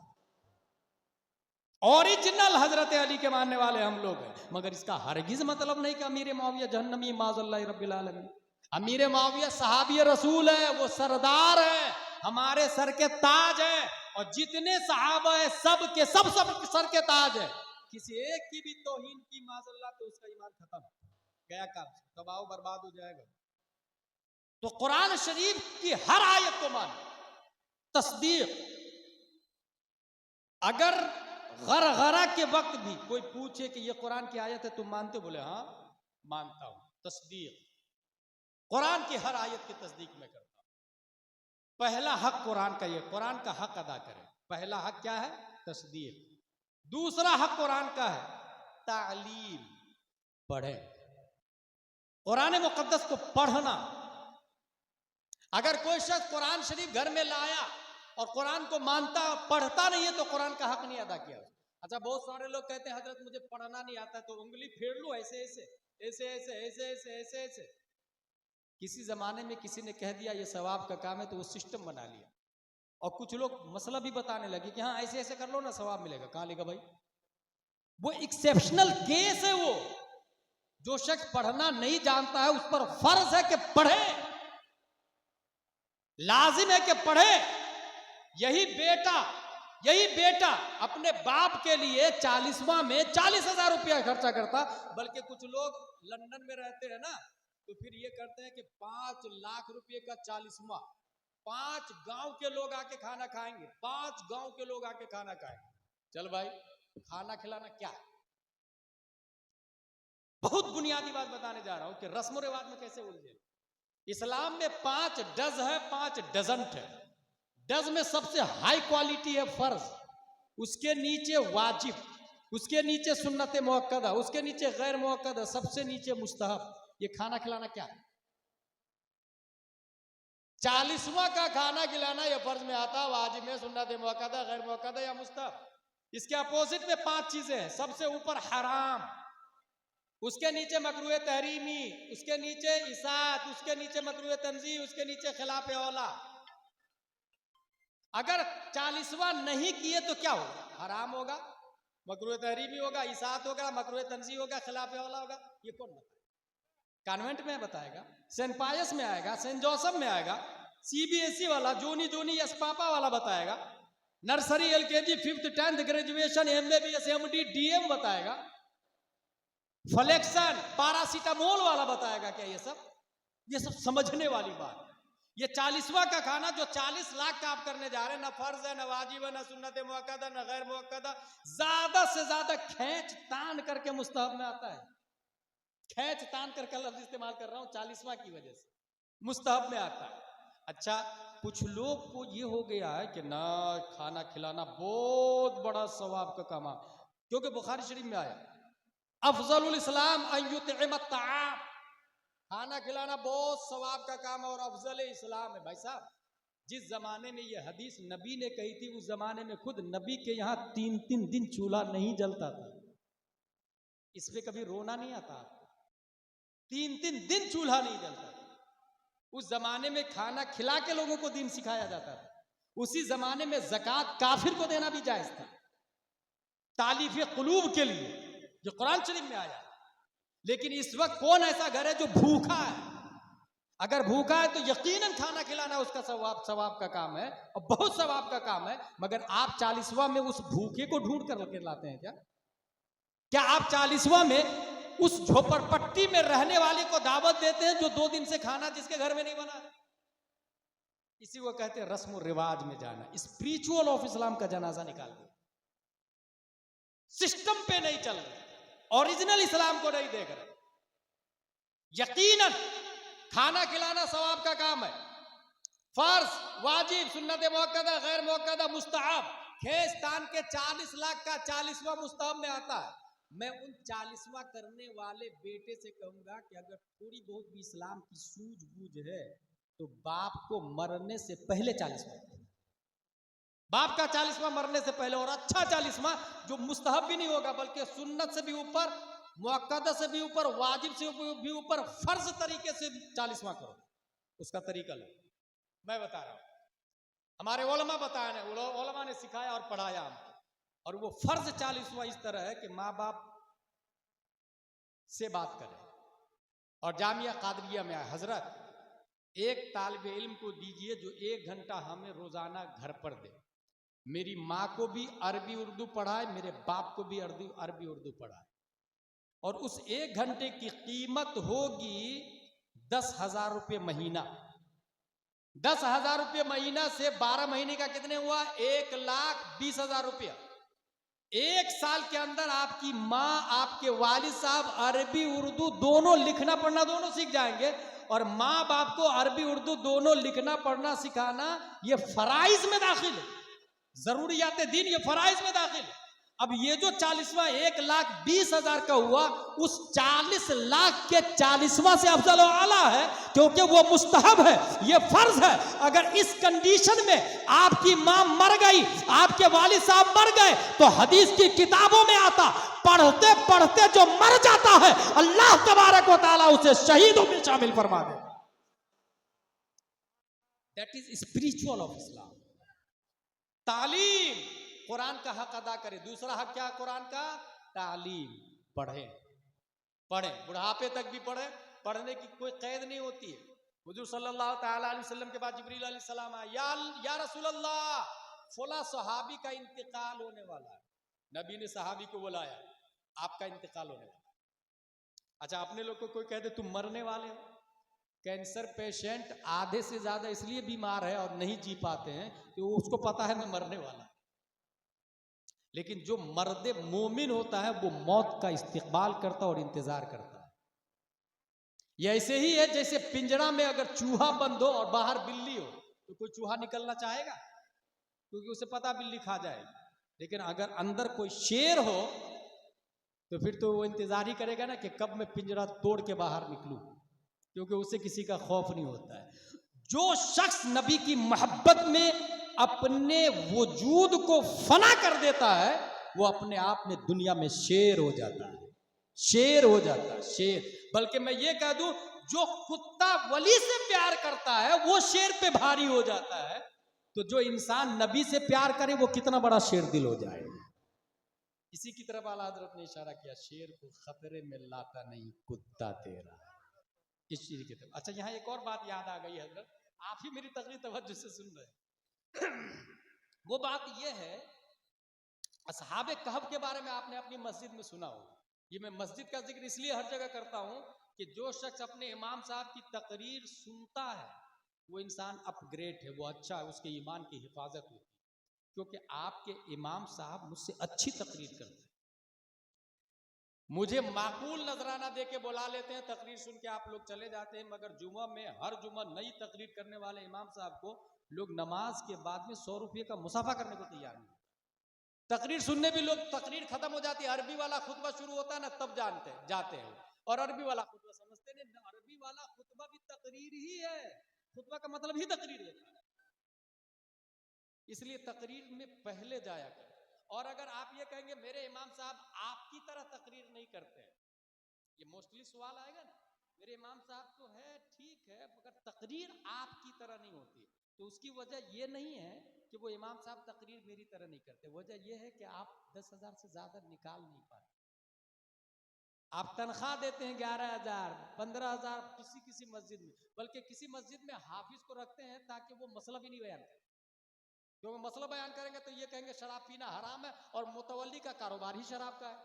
ओरिजिनल हजरत अली के मानने वाले हम लोग हैं, मगर इसका हरगिज मतलब नहीं कि अमीर मुआविया जहन्नमी माज़ल्लाह रब्बिल आलमीन। अमीर मुआविया सहाबी रसूल है, वो सरदार है, हमारे सर के ताज है। और जितने सहाबा है सब के सब सर के ताज है। किसी एक की भी तौहीन की माज़ल्लाह तो उसका ईमान खत्म, गया काम, तबाह बर्बाद हो जाएगा। तो कुरान शरीफ की हर आयत को मानो। तस्दीक, अगर गरगरा के वक्त भी कोई पूछे कि ये कुरान की आयत है, तुम मानते हो? बोले हाँ मानता हूं। तस्दीक, कुरान की हर आयत की तस्दीक में करता हूं। पहला हक कुरान का, ये कुरान का हक अदा करें। पहला हक क्या है? तस्दीक। दूसरा हक कुरान का है तालीम, पढ़ें। कुरान मुकद्दस को पढ़ना। अगर कोई शख्स कुरान शरीफ घर में लाया और कुरान को मानता पढ़ता नहीं है तो कुरान का हक नहीं अदा किया। अच्छा, बहुत सारे लोग कहते हैं हजरत मुझे पढ़ना नहीं आता, तो उंगली फेर लो ऐसे ऐसे ऐसे ऐसे ऐसे ऐसे ऐसे ऐसे। किसी जमाने में किसी ने कह दिया ये सवाब का काम है तो वो सिस्टम बना लिया, और कुछ लोग मसला भी बताने लगे कि हाँ ऐसे ऐसे कर लो ना सवाब मिलेगा। कहां लेगा भाई? वो एक्सेप्शनल केस है। वो जो शख्स पढ़ना नहीं जानता है उस पर फर्ज है कि पढ़े, लाजिम है कि पढ़े। यही बेटा अपने बाप के लिए 40वां में 40,000 रुपया खर्चा करता। बल्कि कुछ लोग लंदन में रहते हैं ना, तो फिर ये करते हैं कि 5 लाख रुपए का 40वां, 5 गांव के लोग आके खाना खाएंगे, 5 गांव के लोग आके खाना खाएंगे। चल भाई, खाना खिलाना क्या है? बहुत बुनियादी बात बताने जा रहा हूं कि रस्म रिवाज में कैसे उलझे। इस्लाम में 5 डज है, 5 डजंट है। डज में सबसे हाई क्वालिटी है फर्ज, उसके नीचे वाजिब, उसके नीचे सुन्नत मुअक्कदा, उसके नीचे गैर मुअक्कदा, सबसे नीचे मुस्तहब। ये खाना खिलाना क्या है? 40वां का खाना खिलाना ये फर्ज में आता, वाजिब में, सुन्नत मुअक्कदा, गैर मुअक्कदा या मुस्तहब। इसके अपोजिट में 5 चीजें हैं। सबसे ऊपर हराम, उसके नीचे मकरूह तहरीमी, उसके नीचे इसात, उसके नीचे मकरूह तंजीह, उसके नीचे खिलाफ औला। अगर 40वां नहीं किए तो क्या होगा? हराम होगा, मकरूह तहरीमी होगा, इसात होगा, मकरूह तंजीह होगा, खिलाफ औला होगा। ये कौन बताएगा? कॉन्वेंट में बताएगा, सेंट पायस में आएगा, सेंट जोसेफ में आएगा, सीबीएसई वाला, जूनी एसपापा वाला बताएगा, nursery LKG 5th 10th graduation MBBS MD DM बताएगा, फ्लेक्सन पैरासीटामोल वाला बताएगा। क्या ये सब समझने वाली बात। ये 40वां का खाना जो 40 लाख का आप करने जा रहे हैं, ना फर्ज है, ना वाजिब है, ना सुन्नत मुअक्कदा, ना गैर मुअक्कदा, ज्यादा से ज्यादा खींच तान करके मुस्तहब में आता है। खींच तान करके लफ्ज इस्तेमाल कर रहा हूं 40वां की वजह से, मुस्तहब में आता है। अच्छा, कुछ लोग को ये हो गया है कि ना खाना खिलाना बहुत बड़ा सवाब का काम है, क्योंकि बुखारी शरीफ में आया अफजलुल इस्लाम अन युतइम अत्ताम, खाना खिलाना बहुत सवाब का काम है और अफजल इस्लाम है। भाई साहब, जिस जमाने में ये हदीस नबी ने कही थी, उस जमाने में खुद नबी के यहाँ 3-3 दिन चूल्हा नहीं जलता था। इस पे कभी रोना नहीं आता आपको? 3-3 दिन चूल्हा नहीं जलता था। उस जमाने में खाना खिला के लोगों को दीन सिखाया जाता था। उसी जमाने में ज़कात काफिर को देना भी जायज था, तालीफ कुलूब के लिए, जो कुरान शरीफ में आया। लेकिन इस वक्त कौन ऐसा घर है जो भूखा है? अगर भूखा है तो यकीनन खाना खिलाना उसका सवाब का काम है, और बहुत सवाब का काम है। मगर आप 40वां में उस भूखे को ढूंढ कर लेके लाते हैं क्या आप 40वां में उस झोपड़पट्टी में रहने वाले को दावत देते हैं जो 2 दिन से खाना जिसके घर में नहीं बना? इसी को कहते हैं रस्म और रिवाज में जाना। स्पिरिचुअल ऑफ इस्लाम का जनाजा निकाल दिया, सिस्टम पे नहीं चल रहे, ओरिजिनल इस्लाम को नहीं देख रहे। यकीनन खाना खिलाना सवाब का काम है, फर्ज, वाजिब, सुन्नत मुअक्कदा, गैर मुअक्कदा, मुस्तहब। खेस तान के 40 लाख का 40वां मुस्तहब में आता है। मैं उन 40वां करने वाले बेटे से कहूंगा कि अगर थोड़ी बहुत भी इस्लाम की सूझबूझ है तो बाप को मरने से पहले 40वां, बाप का 40वां मरने से पहले, और अच्छा 40वां जो मुस्तहब भी नहीं होगा बल्कि सुन्नत से भी ऊपर, मुअक्कदा से भी ऊपर, वाजिब से भी ऊपर, फर्ज तरीके से 40वां करो। उसका तरीका लो, मैं बता रहा हूं, हमारे उलमा बताया, उलमा ने सिखाया और पढ़ाया हमको। और वो फर्ज 40वां इस तरह है कि माँ बाप से बात करें। और जामिया कादरिया में हजरत एक तालिब इल्म को दीजिए जो 1 घंटा हमें रोजाना घर पर दे। मेरी माँ को भी अरबी उर्दू पढ़ाए, मेरे बाप को भी अरबी उर्दू पढ़ाए, और उस 1 घंटे की कीमत होगी 10,000 रुपये महीना। 10,000 रुपये महीना से 12 महीने का कितने हुआ? 1,20,000 रुपया। 1 साल के अंदर आपकी माँ, आपके वालिद साहब अरबी उर्दू दोनों लिखना पढ़ना दोनों सीख जाएंगे। और माँ बाप को अरबी उर्दू दोनों लिखना पढ़ना सिखाना ये फराइज में दाखिल है, जरूरियात दीन ये फराइज में दाखिल है। अब ये जो 40वां 1,20,000 का हुआ, उस 40 लाख के 40वां से अफजल व आला है, क्योंकि वो मुस्तहब है, ये फर्ज है। अगर इस कंडीशन में आपकी मां मर गई, आपके वालिद साहब मर गए, तो हदीस की किताबों में आता, पढ़ते पढ़ते जो मर जाता है अल्लाह तबारक व तआला उसे शहीदों में शामिल फरमा दे। That is spiritual of Islam. तालीम, कुरान का हक अदा करे। दूसरा हक क्या कुरान का? तालीम, पढ़े पढ़े, बुढ़ापे तक भी पढ़े, पढ़ने की कोई कैद नहीं होती है। हुजूर सल्लल्लाहु ताला अलैहि वसल्लम के बाद जिब्रील अलैहि सलाम आया, या रसूल अल्लाह, फला सहाबी का इंतकाल होने वाला है। नबी ने सहाबी को बुलाया, आपका इंतकाल होने वाला है। अच्छा, अपने लोग को कोई कह दे तुम मरने वाले हो। कैंसर पेशेंट आधे से ज्यादा इसलिए बीमार है और नहीं जी पाते हैं कि उसको पता है मैं मरने वाला। लेकिन जो मर्दे मोमिन होता है वो मौत का इस्तिकबाल करता और इंतजार करता है। ये ऐसे ही है जैसे पिंजरा में अगर चूहा बंद हो और बाहर बिल्ली हो, तो कोई चूहा निकलना चाहेगा? क्योंकि उसे पता बिल्ली खा जाएगी। लेकिन अगर अंदर कोई शेर हो तो फिर तो वो इंतजार ही करेगा ना कि कब मैं पिंजरा तोड़ के बाहर निकलूं, क्योंकि उसे किसी का खौफ नहीं होता है। जो शख्स नबी की मोहब्बत में अपने वजूद को फना कर देता है, वो अपने आप में दुनिया में शेर हो जाता है, शेर हो जाता है, शेर। बल्कि मैं ये कह दूं, जो कुत्ता वली से प्यार करता है वो शेर पे भारी हो जाता है, तो जो इंसान नबी से प्यार करे वो कितना बड़ा शेर दिल हो जाए। इसी की तरफ आला हजरत ने इशारा किया, शेर को खतरे में लाता नहीं कुत्ता तेरा, इस चीज की तरफ। अच्छा, यहाँ एक और बात याद आ गई हजरत, आप ही मेरी तकरीर तवज्जो से सुन रहे हैं। वो बात यह है, असहाबे कहफ के बारे में आपने अपनी मस्जिद में सुना हो। ये मैं मस्जिद का जिक्र इसलिए हर जगह करता हूं कि जो शख्स अपने इमाम साहब की तकरीर सुनता है वो इंसान अपग्रेड है, वो अच्छा है, उसके ईमान की हिफाजत होती है। क्योंकि आपके इमाम साहब मुझसे अच्छी तकरीर करते हैं। मुझे माकूल नजराना दे के बुला लेते हैं, तकरीर सुन के आप लोग चले जाते हैं, मगर जुमा में हर जुमा नई तकरीर करने वाले इमाम साहब को लोग नमाज के बाद में 100 रुपये का मुसाफा करने को तैयार नहीं। तकरीर सुनने भी लोग, तकरीर खत्म हो जाती है, अरबी वाला खुतबा शुरू होता है ना, तब जाते हैं, और अरबी वाला खुतबा समझते नहीं, अरबी वाला खुतबा भी तकरीर ही है, खुतबा का मतलब ही तकरीर होता है। इसलिए तकरीर में पहले जाया करें। और अगर आप ये कहेंगे मेरे इमाम साहब आपकी तरह तकरीर नहीं करते, ये मोस्टली सवाल आएगा ना, मेरे इमाम साहब तो है ठीक है मगर तकरीर आपकी तरह नहीं होती, तो उसकी वजह ये नहीं है कि वो इमाम साहब तकरीर मेरी तरह नहीं करते, वजह यह है कि आप 10,000 से ज्यादा निकाल नहीं पाते। आप तनख्वाह देते हैं 11,000, 15,000 किसी मस्जिद में, बल्कि किसी मस्जिद में हाफिज को रखते हैं ताकि वो मसला भी नहीं बयान करे। क्योंकि मसला बयान करेंगे तो ये कहेंगे शराब पीना हराम है, और मुतवल्ली का कारोबार ही शराब का है,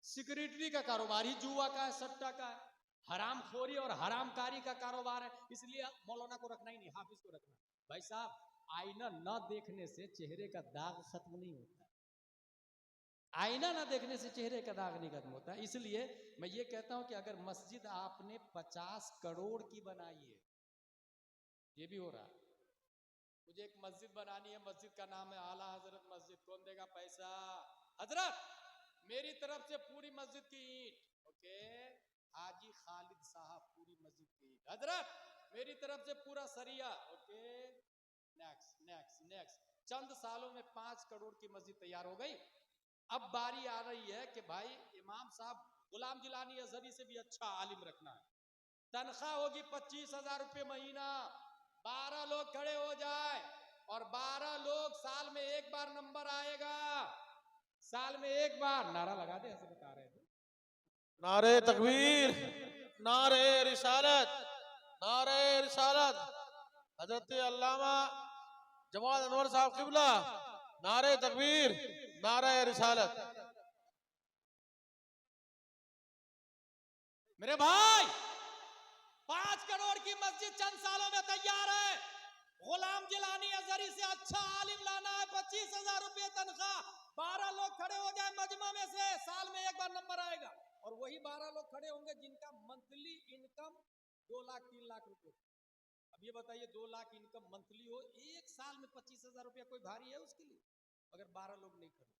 सिक्योरिटी का कारोबार ही जुआ का है, सट्टा का है, हराम खोरी और हरामकारी का कारोबार है। इसलिए मौलाना को रखना ही नहीं, हाफिज को रखना। भाई साहब, आईना न देखने से चेहरे का दाग खत्म नहीं होता, आईना न देखने से चेहरे का दाग नहीं खत्म होता। इसलिए मैं ये कहता हूं कि अगर मस्जिद आपने 50 करोड़ की बनाई है, ये भी हो रहा है, मुझे एक मस्जिद बनानी है, मस्जिद का नाम है आला हजरत मस्जिद, कौन देगा पैसा? हजरत, मेरी तरफ से पूरी मस्जिद की ईंट, ओके, हाजी खालिद साहब पूरी मस्जिद की ईंट, हजरत मेरी तरफ से पूरा सरिया, ओके, नेक्स्ट नेक्स्ट नेक्स्ट। चंद सालों में 5 करोड़ की मस्जिद तैयार हो गई। अब बारी आ रही है कि भाई इमाम साहब गुलाम जिलानी अजहरी से भी अच्छा आलिम रखना है, तनख्वाह होगी 25,000 रुपये महीना, 12 लोग खड़े हो जाए, और 12 लोग, साल में एक बार नंबर आएगा, साल में एक बार नारा लगा दे, ऐसे बता रहे थे। नारे तकबीर, नारे रिसालत, नारे रिसालत, हजरत अल्लामा जमाल अनवर साहब किबला, नारे तकबीर, नारे रिसालत। मेरे भाई, 5 करोड़ की मस्जिद चंद सालों में तैयार है। गुलाम जिलानी अजहरी से अच्छा आलिम लाना है, 25,000 रुपये तनख्वाह, 12 लोग खड़े हो जाए मजमा में से, साल में एक बार नंबर आएगा, और वही 12 लोग खड़े होंगे जिनका मंथली इनकम 2 लाख 3 लाख रुपए। अब ये बताइए, 2 लाख इनकम मंथली हो, एक साल में 25,000 रुपया कोई भारी है उसके लिए? अगर 12 लोग नहीं खड़े,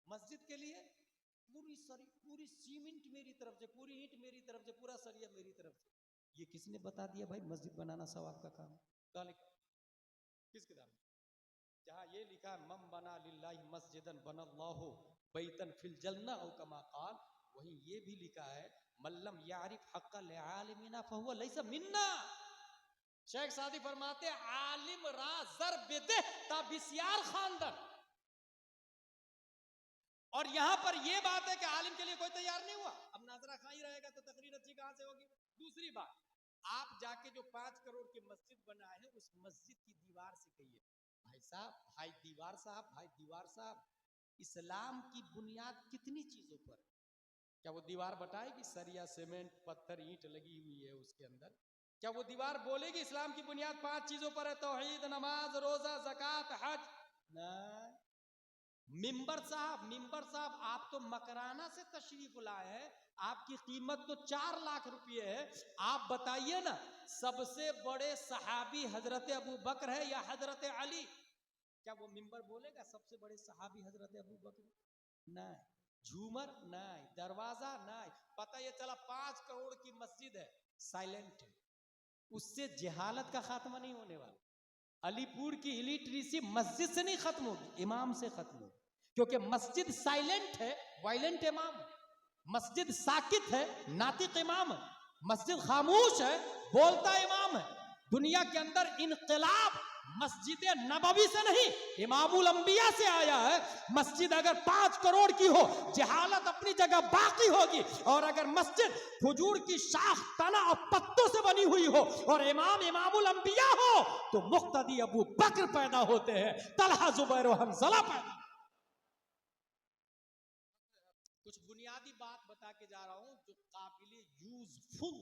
मस्जिद के लिए पूरी सीमेंट मेरी तरफ से, पूरी ईंट मेरी तरफ से, पूरा सरिया मेरी तरफ से। ये किसने बता दिया भाई मस्जिद बनाना सवाब का काम? कहाँ लिखा? किस किताब में? जहाँ ये लिखा है मम बना लिल्लाहि मस्जिदन बनल्लाहु बैतन फिल जन्नह औ कमा क़ाल, वहीं ये भी लिखा है मल्लम यारिफ हक़्क़ल आलिमिना फहुवा लैसा मिन्ना। शेख सादी फरमाते आलिम रा जर बेदे ता बिसियार खानदान। और यहां पर यह बात है कि आलिम के लिए कोई तैयार नहीं हुआ। अब नाजरा खां ही रहेगा तो तकरीर अच्छी कहां से होगी? दूसरी बात, आप जाके जो 5 करोड़ की मस्जिद बनाए हैं उस मस्जिद की दीवार से कहिए भाई दीवार साहब, इस्लाम की बुनियाद कितनी चीजों पर है? क्या वो दीवार बताएगी सरिया सीमेंट पत्थर ईंट लगी हुई है उसके अंदर? क्या वो दीवार बोलेगी इस्लाम की बुनियाद 5 चीजों पर है? तौहीद, नमाज, रोजा, ज़कात, हज? नहीं। मिंबर साहब आप तो मकराना से तशरीफ लाए हैं, आपकी कीमत तो 4 लाख रुपए है। आप बताइए ना, सबसे बड़े सहाबी हजरत अबू बकर है या हजरत अली? क्या वो मिंबर बोलेगा सबसे बड़े सहाबी हजरत अबू बकर? नहीं। झूमर नहीं, दरवाजा नहीं। पता ये चला 5 करोड़ की मस्जिद है, साइलेंट है, उससे जहालत का खात्मा नहीं होने वाला। अलीपुर की इलिटरेसी मस्जिद से नहीं खत्म होगी, इमाम से खत्म होगी। क्योंकि मस्जिद साइलेंट है, वायलेंट इमाम। मस्जिद साकित है, नातिक इमाम है। मस्जिद खामोश है, बोलता इमाम है। दुनिया के अंदर इनकलाब मस्जिद नबवी से नहीं, इमामुल अंबिया से आया है। मस्जिद अगर 5 करोड़ की हो, जहालत अपनी जगह बाकी होगी। और अगर मस्जिद खजूर की शाख, तना और पत्तों से बनी हुई हो और इमामुल अंबिया हो, तो मुक्तदी अबू बकर पैदा होते हैं, तलहा, जुबैर और हंज़ला पैदा। कुछ बुनियादी बात बता के जा रहा हूं जो काबिल यूजफुल,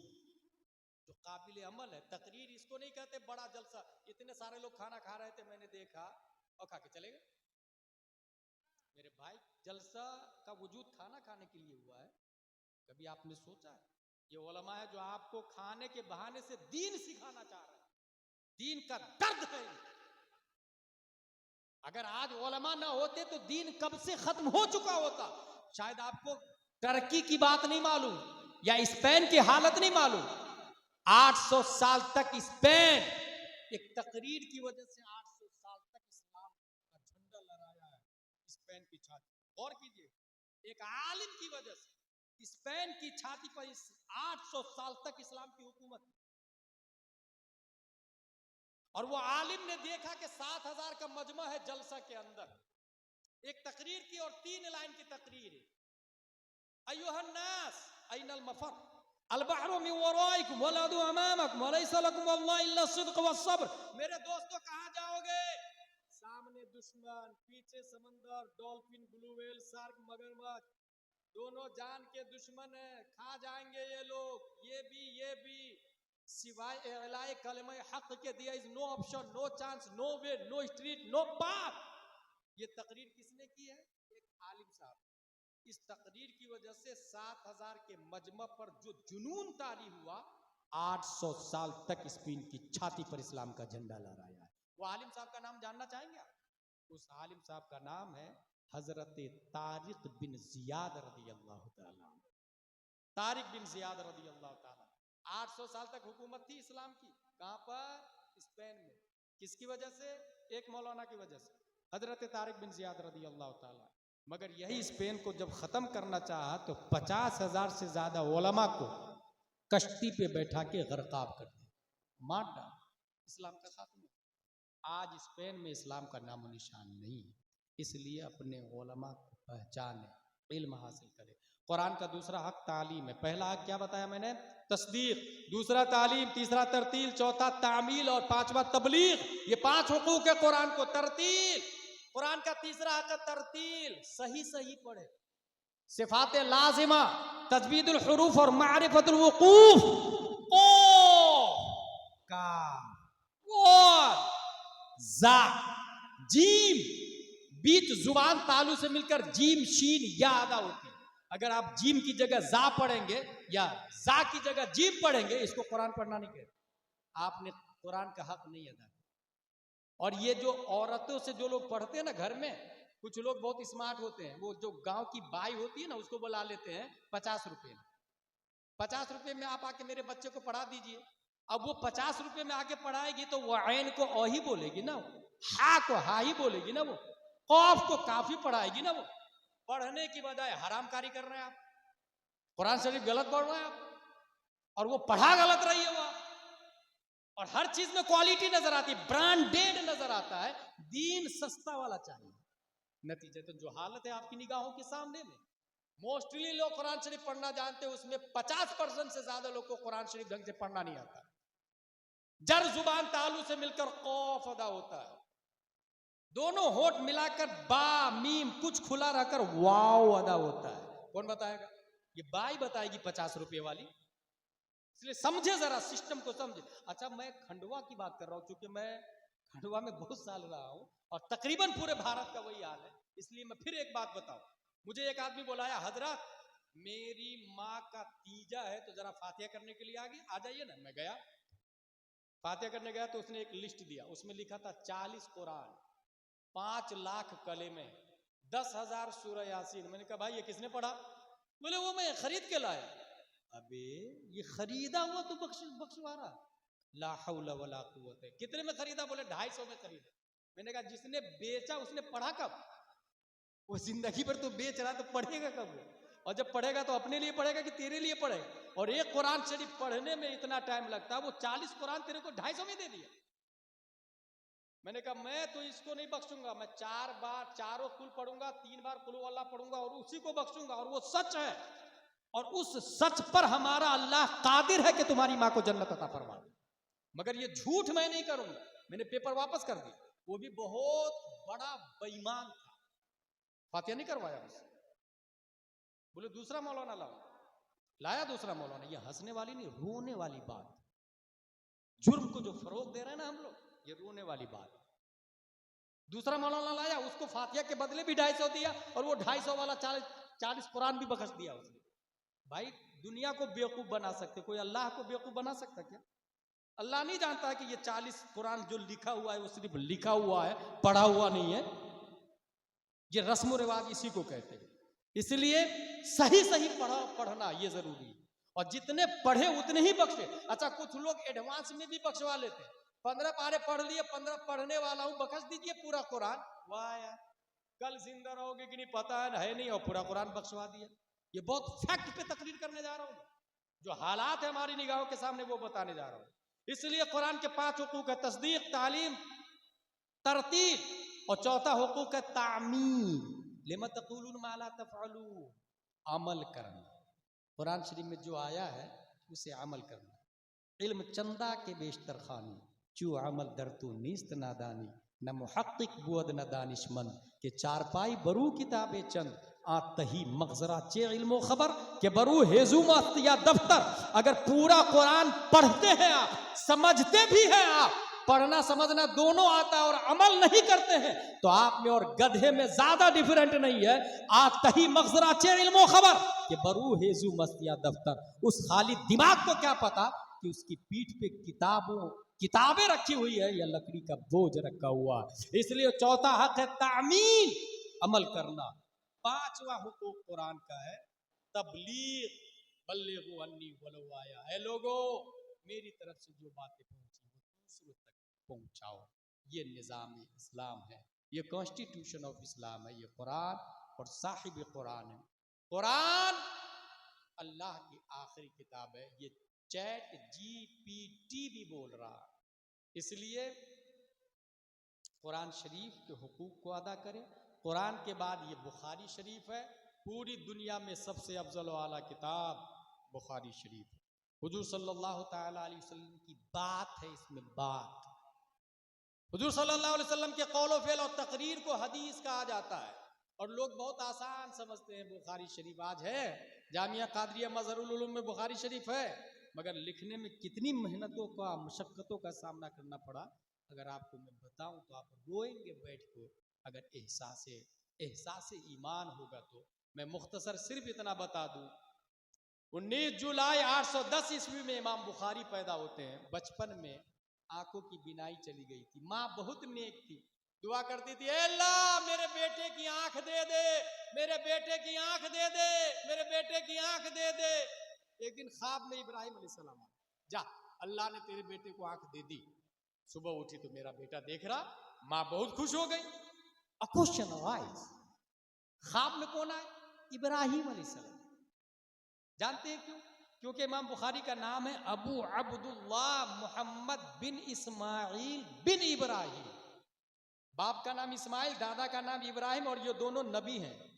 जो काबिल अमल है। तकरीर इसको नहीं कहते बड़ा जलसा। इतने सारे लोग खाना खा रहे थे, मैंने देखा और खा के चले गए। मेरे भाई, जलसा का वजूद खाना खाने के लिए हुआ है। कभी आपने सोचा है? ये उलमा है जो आपको खाने के बहाने से दीन सिखाना चाह रहे हैं। दीन का दर्द है। अगर आज उलमा ना होते तो दीन कब से खत्म हो चुका होता। शायद आपको टर्की की बात नहीं मालूम या स्पेन की हालत नहीं मालूम। 800 साल तक स्पेन एक तकरीर की वजह से 800 साल तक इस्लाम का झंडा लहराया है स्पेन की छाती। गौर कीजिए, एक आलिम की वजह से स्पेन की छाती पर 800 साल तक इस्लाम की हुकूमत। और वो आलिम ने देखा कि 7000 का मजमा है जलसा के अंदर। एक तकरीर की और 3 लाइन की तकरीर है। अय्युहन्नास ऐनल मफर अल-बहरु मिन वराइकुम वल-अर्दु अमामकुम वलैसा लकुम वल्लाहि इल्ला सिद्क़ वस-सब्र। मेरे दोस्तों कहां जाओगे? सामने दुश्मन, पीछे समंदर, डॉल्फिन, ब्लू व्हेल, शार्क, मगरमच्छ, दोनों जान के दुश्मन है। खा जाएंगे ये लोग, ये भी सिवाय इलाए कलमे हक के दिया is no option, no chance, no way, no street, no path. ये तकरीर किसने की है? एक आलिम साहब। इस तकरीर की वजह से 7000 के मजमा पर जो जुनून तारी हुआ, 800 साल तक स्पेन की छाती पर इस्लाम का झंडा लहराया है। वो आलिम साहब का नाम जानना चाहेंगे आप? उस आलिम साहब का नाम है हजरत तारिक बिन जियाद रदी अल्लाह ताला। तारिक बिन जियाद रदी अल्लाह ताला। 800 साल तक हुकूमत थी इस्लाम की। कहां पर? स्पेन में। किसकी वजह से? एक मौलाना की वजह से, हजरत तारिक बिन जियाद रदी अल्लाह ताला। मगर यही स्पेन को जब खत्म करना चाहा तो 50,000 से ज्यादा उलमा को कश्ती पे बैठा के गरकाब कर दिया, मार डाला। इस्लाम का खात्मा। आज स्पेन में इस्लाम का नामो निशान नहीं। इसलिए अपने उलमा को पहचाने, इल्म हासिल करे। कुरान का दूसरा हक तालीम है। पहला हक क्या बताया मैंने? तस्दीक। दूसरा तालीम, तीसरा तरतील, चौथा तामील और 5वां तबलीग। ये 5 हुकूक है कुरान को। तरतील, कुरान का तीसरा हक तरतील, सही पढ़े। सिफात लाजिमा, तजवीदुल हुरूफ और मारिफतुल वुकूफ। जा, जीम, बीच जुबान तालू से मिलकर जीम शीन या अदा होती है। अगर आप जीम की जगह जा पढ़ेंगे या जा की जगह जीम पढ़ेंगे, इसको कुरान पढ़ना नहीं कहते। आपने कुरान का हक नहीं अदा किया। और ये जो औरतों से जो लोग पढ़ते हैं ना घर में, कुछ लोग बहुत स्मार्ट होते हैं, वो जो गांव की बाई होती है ना उसको बुला लेते हैं 50 रुपए में। 50 रुपए में आप आके मेरे बच्चे को पढ़ा दीजिए। अब वो 50 रुपए में आके पढ़ाएगी तो वो ऐन को औ ही बोलेगी ना, हा को हा ही बोलेगी ना, वो कौफ को काफी पढ़ाएगी ना। वो पढ़ने की बजाय हरामकारी कर रहे हैं आप, कुरान शरीफ गलत पढ़ रहे हैं आप, और वो पढ़ा गलत रही है वो आप। और हर चीज में क्वालिटी नजर आती है, ब्रांडेड नजर आता है, दीन सस्ता वाला चाहिए। नतीजे तो जो हालत है आपकी निगाहों के सामने में, मोस्टली लोग कुरान शरीफ पढ़ना जानते हैं, उसमें 50% से ज्यादा लोग को कुरान शरीफ ढंग से पढ़ना नहीं आता। जर जुबान तालू से मिलकर कौफ अदा होता है, दोनों होठ मिलाकर बा मीम कुछ खुला रहकर वाव अदा होता है। कौन बताएगा? ये बाई बताएगी 50 रुपए वाली। इसलिए समझे, जरा सिस्टम को समझे। अच्छा, मैं खंडवा की बात कर रहा हूं, क्योंकि मैं खंडवा में बहुत साल रहा हूं और तकरीबन पूरे भारत का वही हाल है, इसलिए मैं फिर एक बात बताऊं। मुझे एक आदमी बुलाया, हजरत मेरी माँ का तीजा है तो जरा फातिहा करने के लिए आ जाइए ना। मैं गया, फातिहा करने गया तो उसने एक लिस्ट दिया, उसमें लिखा था 40 कुरान, 5 लाख कलेमे, 10,000 सूरह यासीन। मैंने कहा भाई ये किसने पढ़ा? बोले वो मैं खरीद के लाया। अबे ये खरीदा हुआ तो बख्शवा रहा, ला हौला वला कुव्वत। कितने में खरीदा? बोले 250 में खरीदा। मैंने कहा जिसने बेचा उसने पढ़ा कब? वो जिंदगी भर तो बेच रहा, तो पढ़ेगा कब वो? और जब पढ़ेगा तो अपने लिए पढ़ेगा कि तेरे लिए पढ़ेगा? और एक कुरान शरीफ पढ़ने में इतना टाइम लगता है, वो 40 कुरान तेरे को 250 में दे दिया। मैंने कहा मैं तो इसको नहीं बख्शूंगा, मैं 4 बार चारों कुल पढ़ूंगा, 3 बार कुल अल्लाह पढ़ूंगा और उसी को बख्शूंगा। और वो सच है, और उस सच पर हमारा अल्लाह कादिर है कि तुम्हारी मां को जन्नत अता फरमा दे। मगर ये झूठ मैं नहीं करूंगा। मैंने पेपर वापस कर दिया। वो भी बहुत बड़ा बेईमान था, फातिहा नहीं करवाया उससे। बोले दूसरा मौलाना लाओ, लाया दूसरा मौलाना। ये हंसने वाली नहीं, रोने वाली बात। जुर्म को जो फरोग दे रहे हैं ना हम लोग, ये रोने वाली बात। दूसरा मौलाना लाया, उसको फातिहा के बदले भी 250 दिया, और वो 250 वाला 40 कुरान भी बख्श दिया उसने। भाई दुनिया को बेवकूफ बना सकते, कोई अल्लाह को बेवकूफ बना सकता क्या? अल्लाह नहीं जानता है कि ये 40 कुरान जो लिखा हुआ है वो सिर्फ लिखा हुआ है, पढ़ा हुआ नहीं है। ये रस्म रिवाज इसी को कहते हैं। इसलिए सही सही पढ़ना ये जरूरी है, और जितने पढ़े उतने ही बख्शे। अच्छा, कुछ लोग एडवांस में भी बख्शवा लेते हैं। 15 पारे पढ़ लिए, 15 पढ़ने वाला हूं, बख्श दीजिए पूरा कुरान। वाह यार, कल जिंदा रहोगे कि नहीं पता है नहीं, और पूरा कुरान बख्शवा दिया। ये बहुत फैक्ट पे तकरीर करने जा रहा हूं, जो हालात है हमारी निगाहों के सामने वो बताने जा रहा हूं। इसलिए कुरान के 5 हुकूक है, तस्दीक, तालीम, तरतीब, और चौथा हुकूक है तामील। लिमा तक़ूलून मा ला तफ़अलून, अमल करना। कुरान शरीफ में जो आया है उसे अमल करना। इल्म चंदा के बेशतर खानी, चू अमल दर तू नीस्त नादानी, न मुहक्किक बुअद न दानिशमंद, के चारपाई बरू किताबे चंद, आतही मगजरा चे इल्मो खबर, के बरू हेजू मस्त या दफ्तर। अगर पूरा कुरान पढ़ते हैं आप, समझते भी हैं आप, पढ़ना समझना दोनों आता है और अमल नहीं करते हैं, तो आप में और गधे में ज्यादा डिफरेंट नहीं है। आतही मगजरा चे इल्मो खबर, के बरू हेजू मस्त या दफ्तर। उस खाली दिमाग को क्या पता कि उसकी पीठ पे किताबें रखी हुई है या लकड़ी का बोझ रखा हुआ। इसलिए चौथा हक है तामील, अमल करना। 5वां हुकूक कुरान का है तबलीग, बल्लिगु अन्नी वलो आया। है लोगों, मेरी तरफ से जो बातें पहुंची वो दूसरों तक पहुंचाओ। ये निज़ाम इस्लाम है, ये कॉन्स्टिट्यूशन ऑफ इस्लाम है, ये कुरान और साहिब कुरान है। कुरान अल्लाह की आखिरी किताब है। ये चैट GPT भी बोल रहा। इसलिए कुरान शरीफ के हुकूक को अदा करें। कुरान के बाद ये बुखारी शरीफ है, पूरी दुनिया में सबसे अफजल व आला किताब बुखारी शरीफ है। हुजूर सल्लल्लाहु ताला अलैहि वसल्लम की बात है इसमें, बात। हुजूर सल्लल्लाहु अलैहि वसल्लम के कौल व फ़िल और तकरीर को हदीस कहा जाता है, और लोग बहुत आसान समझते हैं बुखारी शरीफ। आज है जामिया कादरिया मज़हरुल उलूम में बुखारी शरीफ है, मगर लिखने में कितनी मेहनतों का, मशक्क़तों का सामना करना पड़ा, अगर आपको मैं बताऊं तो आप रोएंगे बैठ को। अगर एहसास ईमान होगा तो। मैं मुख्तसर सिर्फ इतना बता दूं, 19 जुलाई 810 ईस्वी में इमाम बुखारी पैदा होते हैं। बचपन में आंखों की बिनाई चली गई थी, माँ बहुत नेक थी, दुआ करती थी, "ए अल्लाह मेरे बेटे की आंख दे दे, मेरे बेटे की आंख दे दे, मेरे बेटे की आंख दे दे।" एक दिन ख्वाब में इब्राहिम अलैहिस्सलाम आए, जा अल्लाह ने तेरे बेटे को आंख दे दी। सुबह उठी तो मेरा बेटा देख रहा, मां बहुत खुश हो गई। अ क्वेश्चन अराइज, ख्वाब में कौन आए? इब्राहिम अलैहिस्सलाम। जानते हैं क्यों? क्योंकि इमाम बुखारी का नाम है अबू अब्दुल्लाह मुहम्मद बिन इस्माइल बिन इब्राहिम। बाप का नाम इस्माइल, दादा का नाम इब्राहिम, और ये दोनों नबी हैं।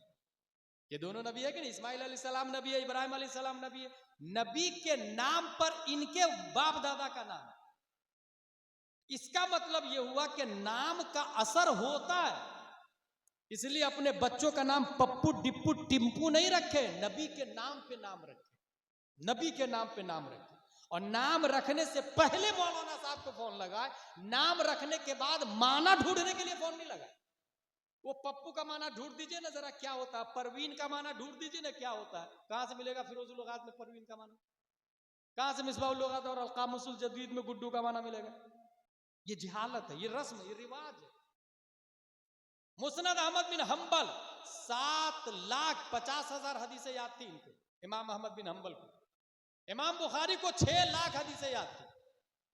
ये दोनों नबी है कि नहीं? इस्माइल अलैहिस्सलाम नबी है, इब्राहिम अलैहिस्सलाम नबी है। नबी के नाम पर इनके बाप दादा का नाम है। इसका मतलब यह हुआ कि नाम का असर होता है। इसलिए अपने बच्चों का नाम पप्पू डिप्पू टिम्पू नहीं रखे, नबी के नाम पे नाम रखे, नबी के नाम पे नाम रखे। और नाम रखने से पहले मौलाना साहब को फोन लगाए, नाम रखने के बाद माना ढूंढने के लिए फोन नहीं लगाए। वो पप्पू का माना ढूंढ दीजिए ना जरा क्या होता है, परवीन का माना ढूंढ दीजिए ना क्या होता है। कहां से मिलेगा फिरोजुल लुगात में परवीन का माना? कहां से मिसबाहुल लुगात और अलकामुल जदीद में गुड्डू का माना मिलेगा? ये जहालत है, ये रस्म, ये रिवाज है। मुस्नद अहमद बिन हंबल 7,50,000 हदीसें याद थी इनको, इमाम अहमद बिन हंबल को। इमाम बुखारी को 6 लाख हदीसें याद थी।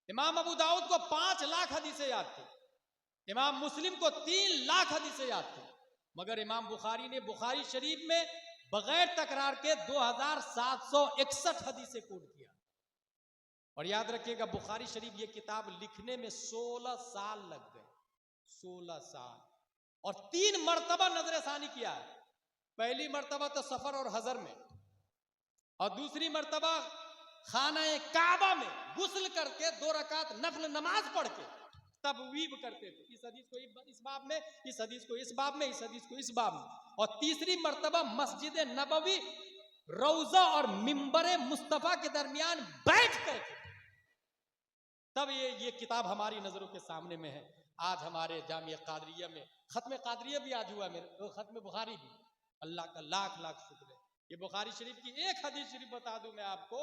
इमाम अबू दाऊद को 5 लाख हदीसें याद थी। इमाम मुस्लिम को 3 लाख हदीसें याद थी। मगर इमाम बुखारी ने बुखारी शरीफ में बगैर तकरार के 2,761 हदीसें कोट किया। और याद रखिएगा बुखारी शरीफ ये किताब लिखने में 16 साल लग गए, 16 साल। और 3 मर्तबा नजरसानी किया है। पहली मर्तबा तो सफर और हजर में, और दूसरी मर्तबा खाना काबा में गुस्ल करके 2 रकात नफल नमाज पढ़ के तबवीब करते थे। इस हदीस को इस बाब में, इस हदीस को इस बाब में, इस हदीस को इस बाब में। और तीसरी मर्तबा मस्जिद नबवी रौजा और मिंबर मुस्तफा के दरमियान बैठ करके, तब ये किताब हमारी नजरों के सामने में है। आज हमारे जामिया कादरिया में खत्म कादरिया भी आज हुआ, मेरे तो खत्म बुखारी भी। अल्लाह का लाख लाख शुक्र है। ये बुखारी शरीफ की एक हदीस शरीफ बता दूं मैं आपको,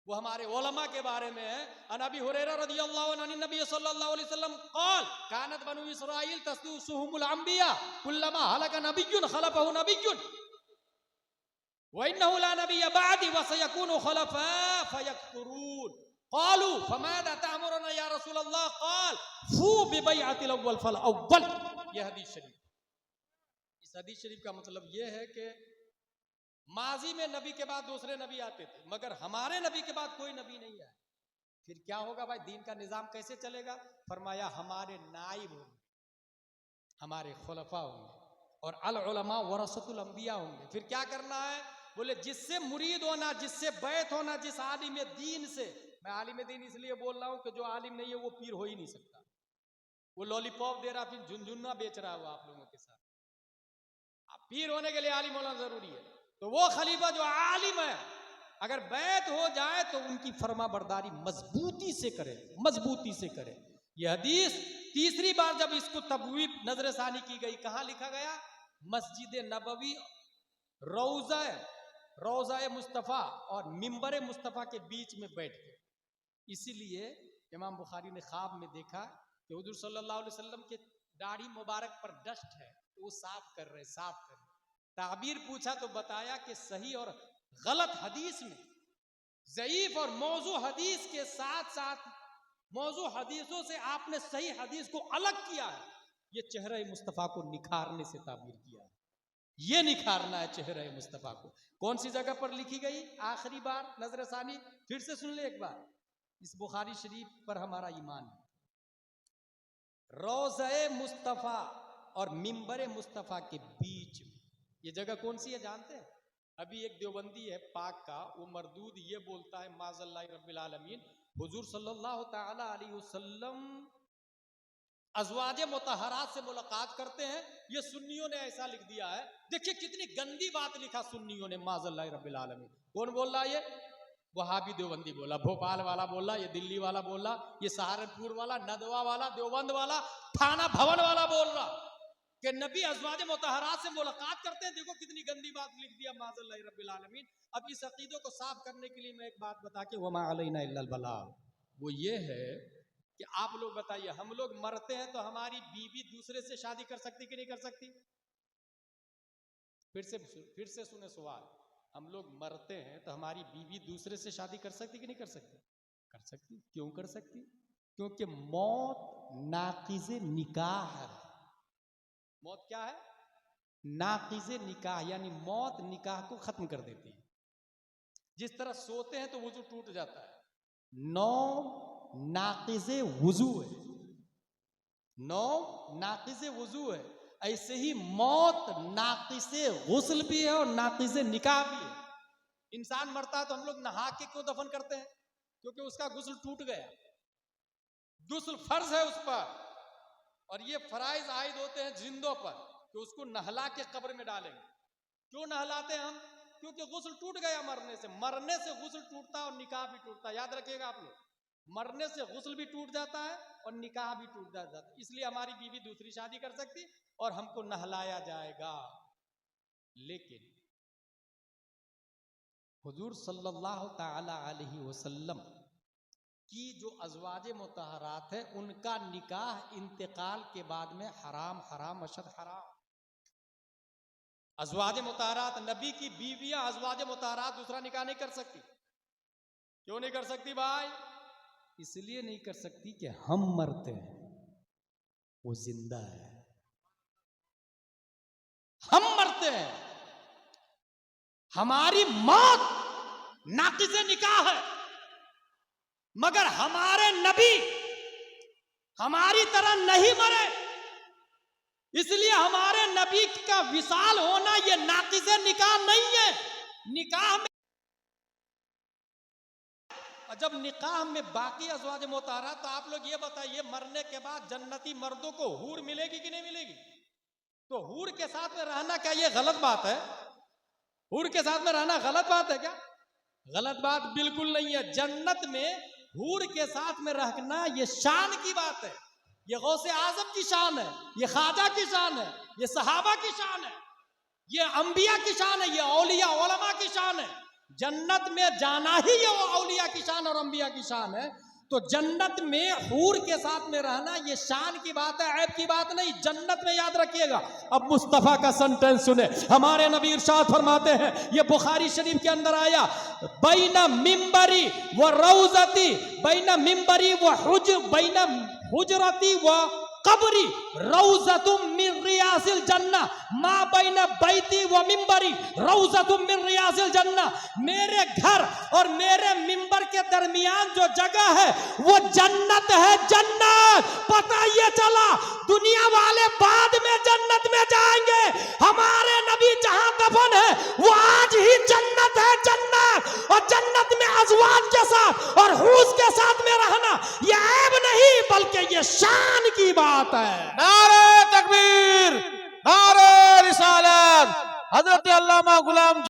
वो हमारे उलमा के बारे में है। अन अबी हुरैरा रज़ियल्लाहु अन्हु नबी सल्लल्लाहु अलैहि वसल्लम क़ाल कानत बनु इस्राईल तसुहुमुल अंबिया कुल्लमा हलका नबियुन खलफहु नबियुन व इन्नहु ला नबिय्य बअदी व सयकुनु खलफा फयक्फुरून क़ालू फमादा तअमुरुना या रसूलल्लाह क़ाल फू बिबैअतिल अव्वल फल अव्वल। यह हदीस शरीफ, इस हदीस शरीफ का मतलब यह है कि माजी में नबी के बाद दूसरे नबी आते थे, मगर हमारे नबी के बाद कोई नबी नहीं आया। फिर क्या होगा भाई, दीन का निजाम कैसे चलेगा? फरमाया हमारे नाइब होंगे, हमारे खुलफा होंगे, और अल उलमा वरसतुल अंबिया होंगे। फिर क्या करना है? बोले जिससे मुरीद होना, जिससे बैत होना, जिस आलिम दीन से। मैं आलिम दीन इसलिए बोल रहा हूं कि जो आलिम नहीं है वो पीर हो ही नहीं सकता। वो लॉलीपॉप दे रहा, फिर झुनझुन्ना बेच रहा है वो आप लोगों के साथ। पीर होने के लिए आलिम होना जरूरी है। तो वो खलीफा जो आलिम है, अगर बैत हो जाए तो उनकी फरमा बरदारी मजबूती से करे, मजबूती से करे। यह हदीस तीसरी बार जब इसको तबवीब नजरसानी की गई, कहां लिखा गया? मस्जिद नबवी रोज़ा मुस्तफ़ा और मिंबर मुस्तफ़ा के बीच में बैठ के। इसीलिए इमाम बुखारी ने ख्वाब में देखा कि हुजूर सल्लल्लाहु अलैहि वसल्लम के दाढ़ी मुबारक पर डस्ट है, तो वो साफ कर रहे, साफ कर रहे। ताबीर पूछा तो बताया कि सही और गलत हदीस में, ज़ईफ और मौजू हदीस के साथ साथ मौजू हदीसों से आपने सही हदीस को अलग किया है। ये चेहरे मुस्तफ़ा को निखारने से ताबीर किया है। ये निखारना है चेहरे मुस्तफ़ा को। कौन सी जगह पर लिखी गई? आखिरी बार नजरसानी फिर से सुन ले एक बार। इस बुखारी शरीफ पर हमारा ईमान है। रोज़े मुस्तफ़ा और मिंबर मुस्तफ़ा के बीच में ये जगह कौन सी है जानते हैं? अभी एक देवबंदी है पाक का, वो मरदूद ये बोलता है माज़ल्लाहि रब्बिल आलमीन हुजूर सल्लल्लाहु ताला अलैहि वसल्लम अज़वाजे मुतहरात से मुलाकात करते हैं। ये सुन्नियों ने ऐसा लिख दिया है। देखिए कितनी गंदी बात लिखा सुन्नियों ने, माज़ल्लाहि रब्बिल आलमीन। कौन बोल रहा है ये? वहाबी देवबंदी बोला, भोपाल वाला बोला, ये दिल्ली वाला बोला, ये सहारनपुर वाला, नदवा वाला, देवबंद वाला, थाना भवन वाला बोल रहा कि नबी अज़वाज मुतहरात से मुलाकात करते हैं। देखो कितनी गंदी बात लिख दिया, माज़ल्लाहि रब्बिल आलमीन। अब इस अकीदों को साफ करने के लिए मैं एक बात बता के वमा अलैना इल्लल बलाग, वो ये है कि आप लोग बताइए, हम लोग मरते हैं तो हमारी बीवी दूसरे से शादी कर सकती कि नहीं कर सकती? फिर से सुने सवाल, हम लोग मरते हैं तो हमारी बीवी दूसरे से शादी कर सकती कि नहीं कर सकती? कर सकती। क्यों कर सकती? क्योंकि मौत नाक़िज़े निकाह है। मौत क्या है? नाक़िज़े निकाह, यानी मौत निकाह को खत्म कर देती है। जिस तरह सोते हैं तो वुजू टूट जाता है, नौम नाक़िज़े वुजू है, नौम नाक़िज़े वुजू है, ऐसे ही मौत नाक़िज़े गुस्ल भी है और नाक़िज़े निकाह भी है। इंसान मरता है तो हम लोग नहा के क्यों दफन करते हैं? क्योंकि उसका गुस्ल टूट गया, गुस्ल फर्ज है उस पर, और ये फराइज आयद होते हैं जिंदों पर कि उसको नहला के कब्र में डालेंगे। क्यों नहलाते हैं हम? क्योंकि गुस्ल टूट गया मरने से। मरने से गुस्ल टूटता है और निकाह भी टूटता है, याद रखिएगा आप लोग, मरने से गुस्ल भी टूट जाता है और निकाह भी टूट जाता है। इसलिए हमारी बीवी दूसरी शादी कर सकती और हमको नहलाया जाएगा। लेकिन हुजूर सल्लल्लाहु ताला अलैहि वसल्लम की जो अज़वाजे मुतहरात है, उनका निकाह इंतकाल के बाद में हराम हराम अशद हराम। अज़वाजे मुतहरात, नबी की बीवियां अज़वाजे मुतहरात दूसरा निकाह नहीं कर सकती। क्यों नहीं कर सकती भाई? इसलिए नहीं कर सकती कि हम मरते हैं, वो जिंदा है। हम मरते हैं, हमारी मौत नाक़िज़े निकाह है, मगर हमारे नबी हमारी तरह नहीं मरे, इसलिए हमारे नबी का विसाल होना ये नाक़िज़े निकाह नहीं है। निकाह में, जब निकाह में बाकी अज़वाज मुतहरा, तो आप लोग ये बताइए, मरने के बाद जन्नती मर्दों को हूर मिलेगी कि नहीं मिलेगी? तो हूर के साथ में रहना क्या ये गलत बात है? हूर के साथ में रहना गलत बात है क्या? गलत बात बिल्कुल नहीं है। जन्नत में हूर के साथ में रहना ये शान की बात है, ये गौसे आजम की शान है, ये ख्वाजा की शान है, ये सहाबा की शान है, ये अंबिया की शान है, ये औलिया उलमा की शान है। जन्नत में जाना ही ये औलिया की शान और अंबिया की शान है। तो जन्नत में हूर के साथ में रहना ये शान की बात है, ऐब की बात नहीं। जन्नत में, याद रखिएगा। अब मुस्तफा का सेंटेंस सुने, हमारे नबी इरशाद फरमाते हैं, ये बुखारी शरीफ के अंदर आया, बैना मिंबरी व रौजती, बैना मिंबरी व बैना हुजरती व कब्री रौज़तुम मिन रियासिल जन्ना, मा बैना बैती व मिंबरी रौज़तुम मिन रियासिल जन्ना। मेरे घर और मेरे मिंबर के दरमियान जो जगह है वो जन्नत है, जन्नत। पता ये चला, दुनिया वाले बाद में जन्नत में जाएंगे, हमारे नबी जहां दफन है वो आज ही जन्नत है, जन्नत। और जन्नत में अज़वाज के साथ और हूस के साथ में रहना ये ऐब नहीं, बल्कि ये शान की बात है। नारे तकबीर, नारे रिसालत, हजरत अल्लामा गुलाम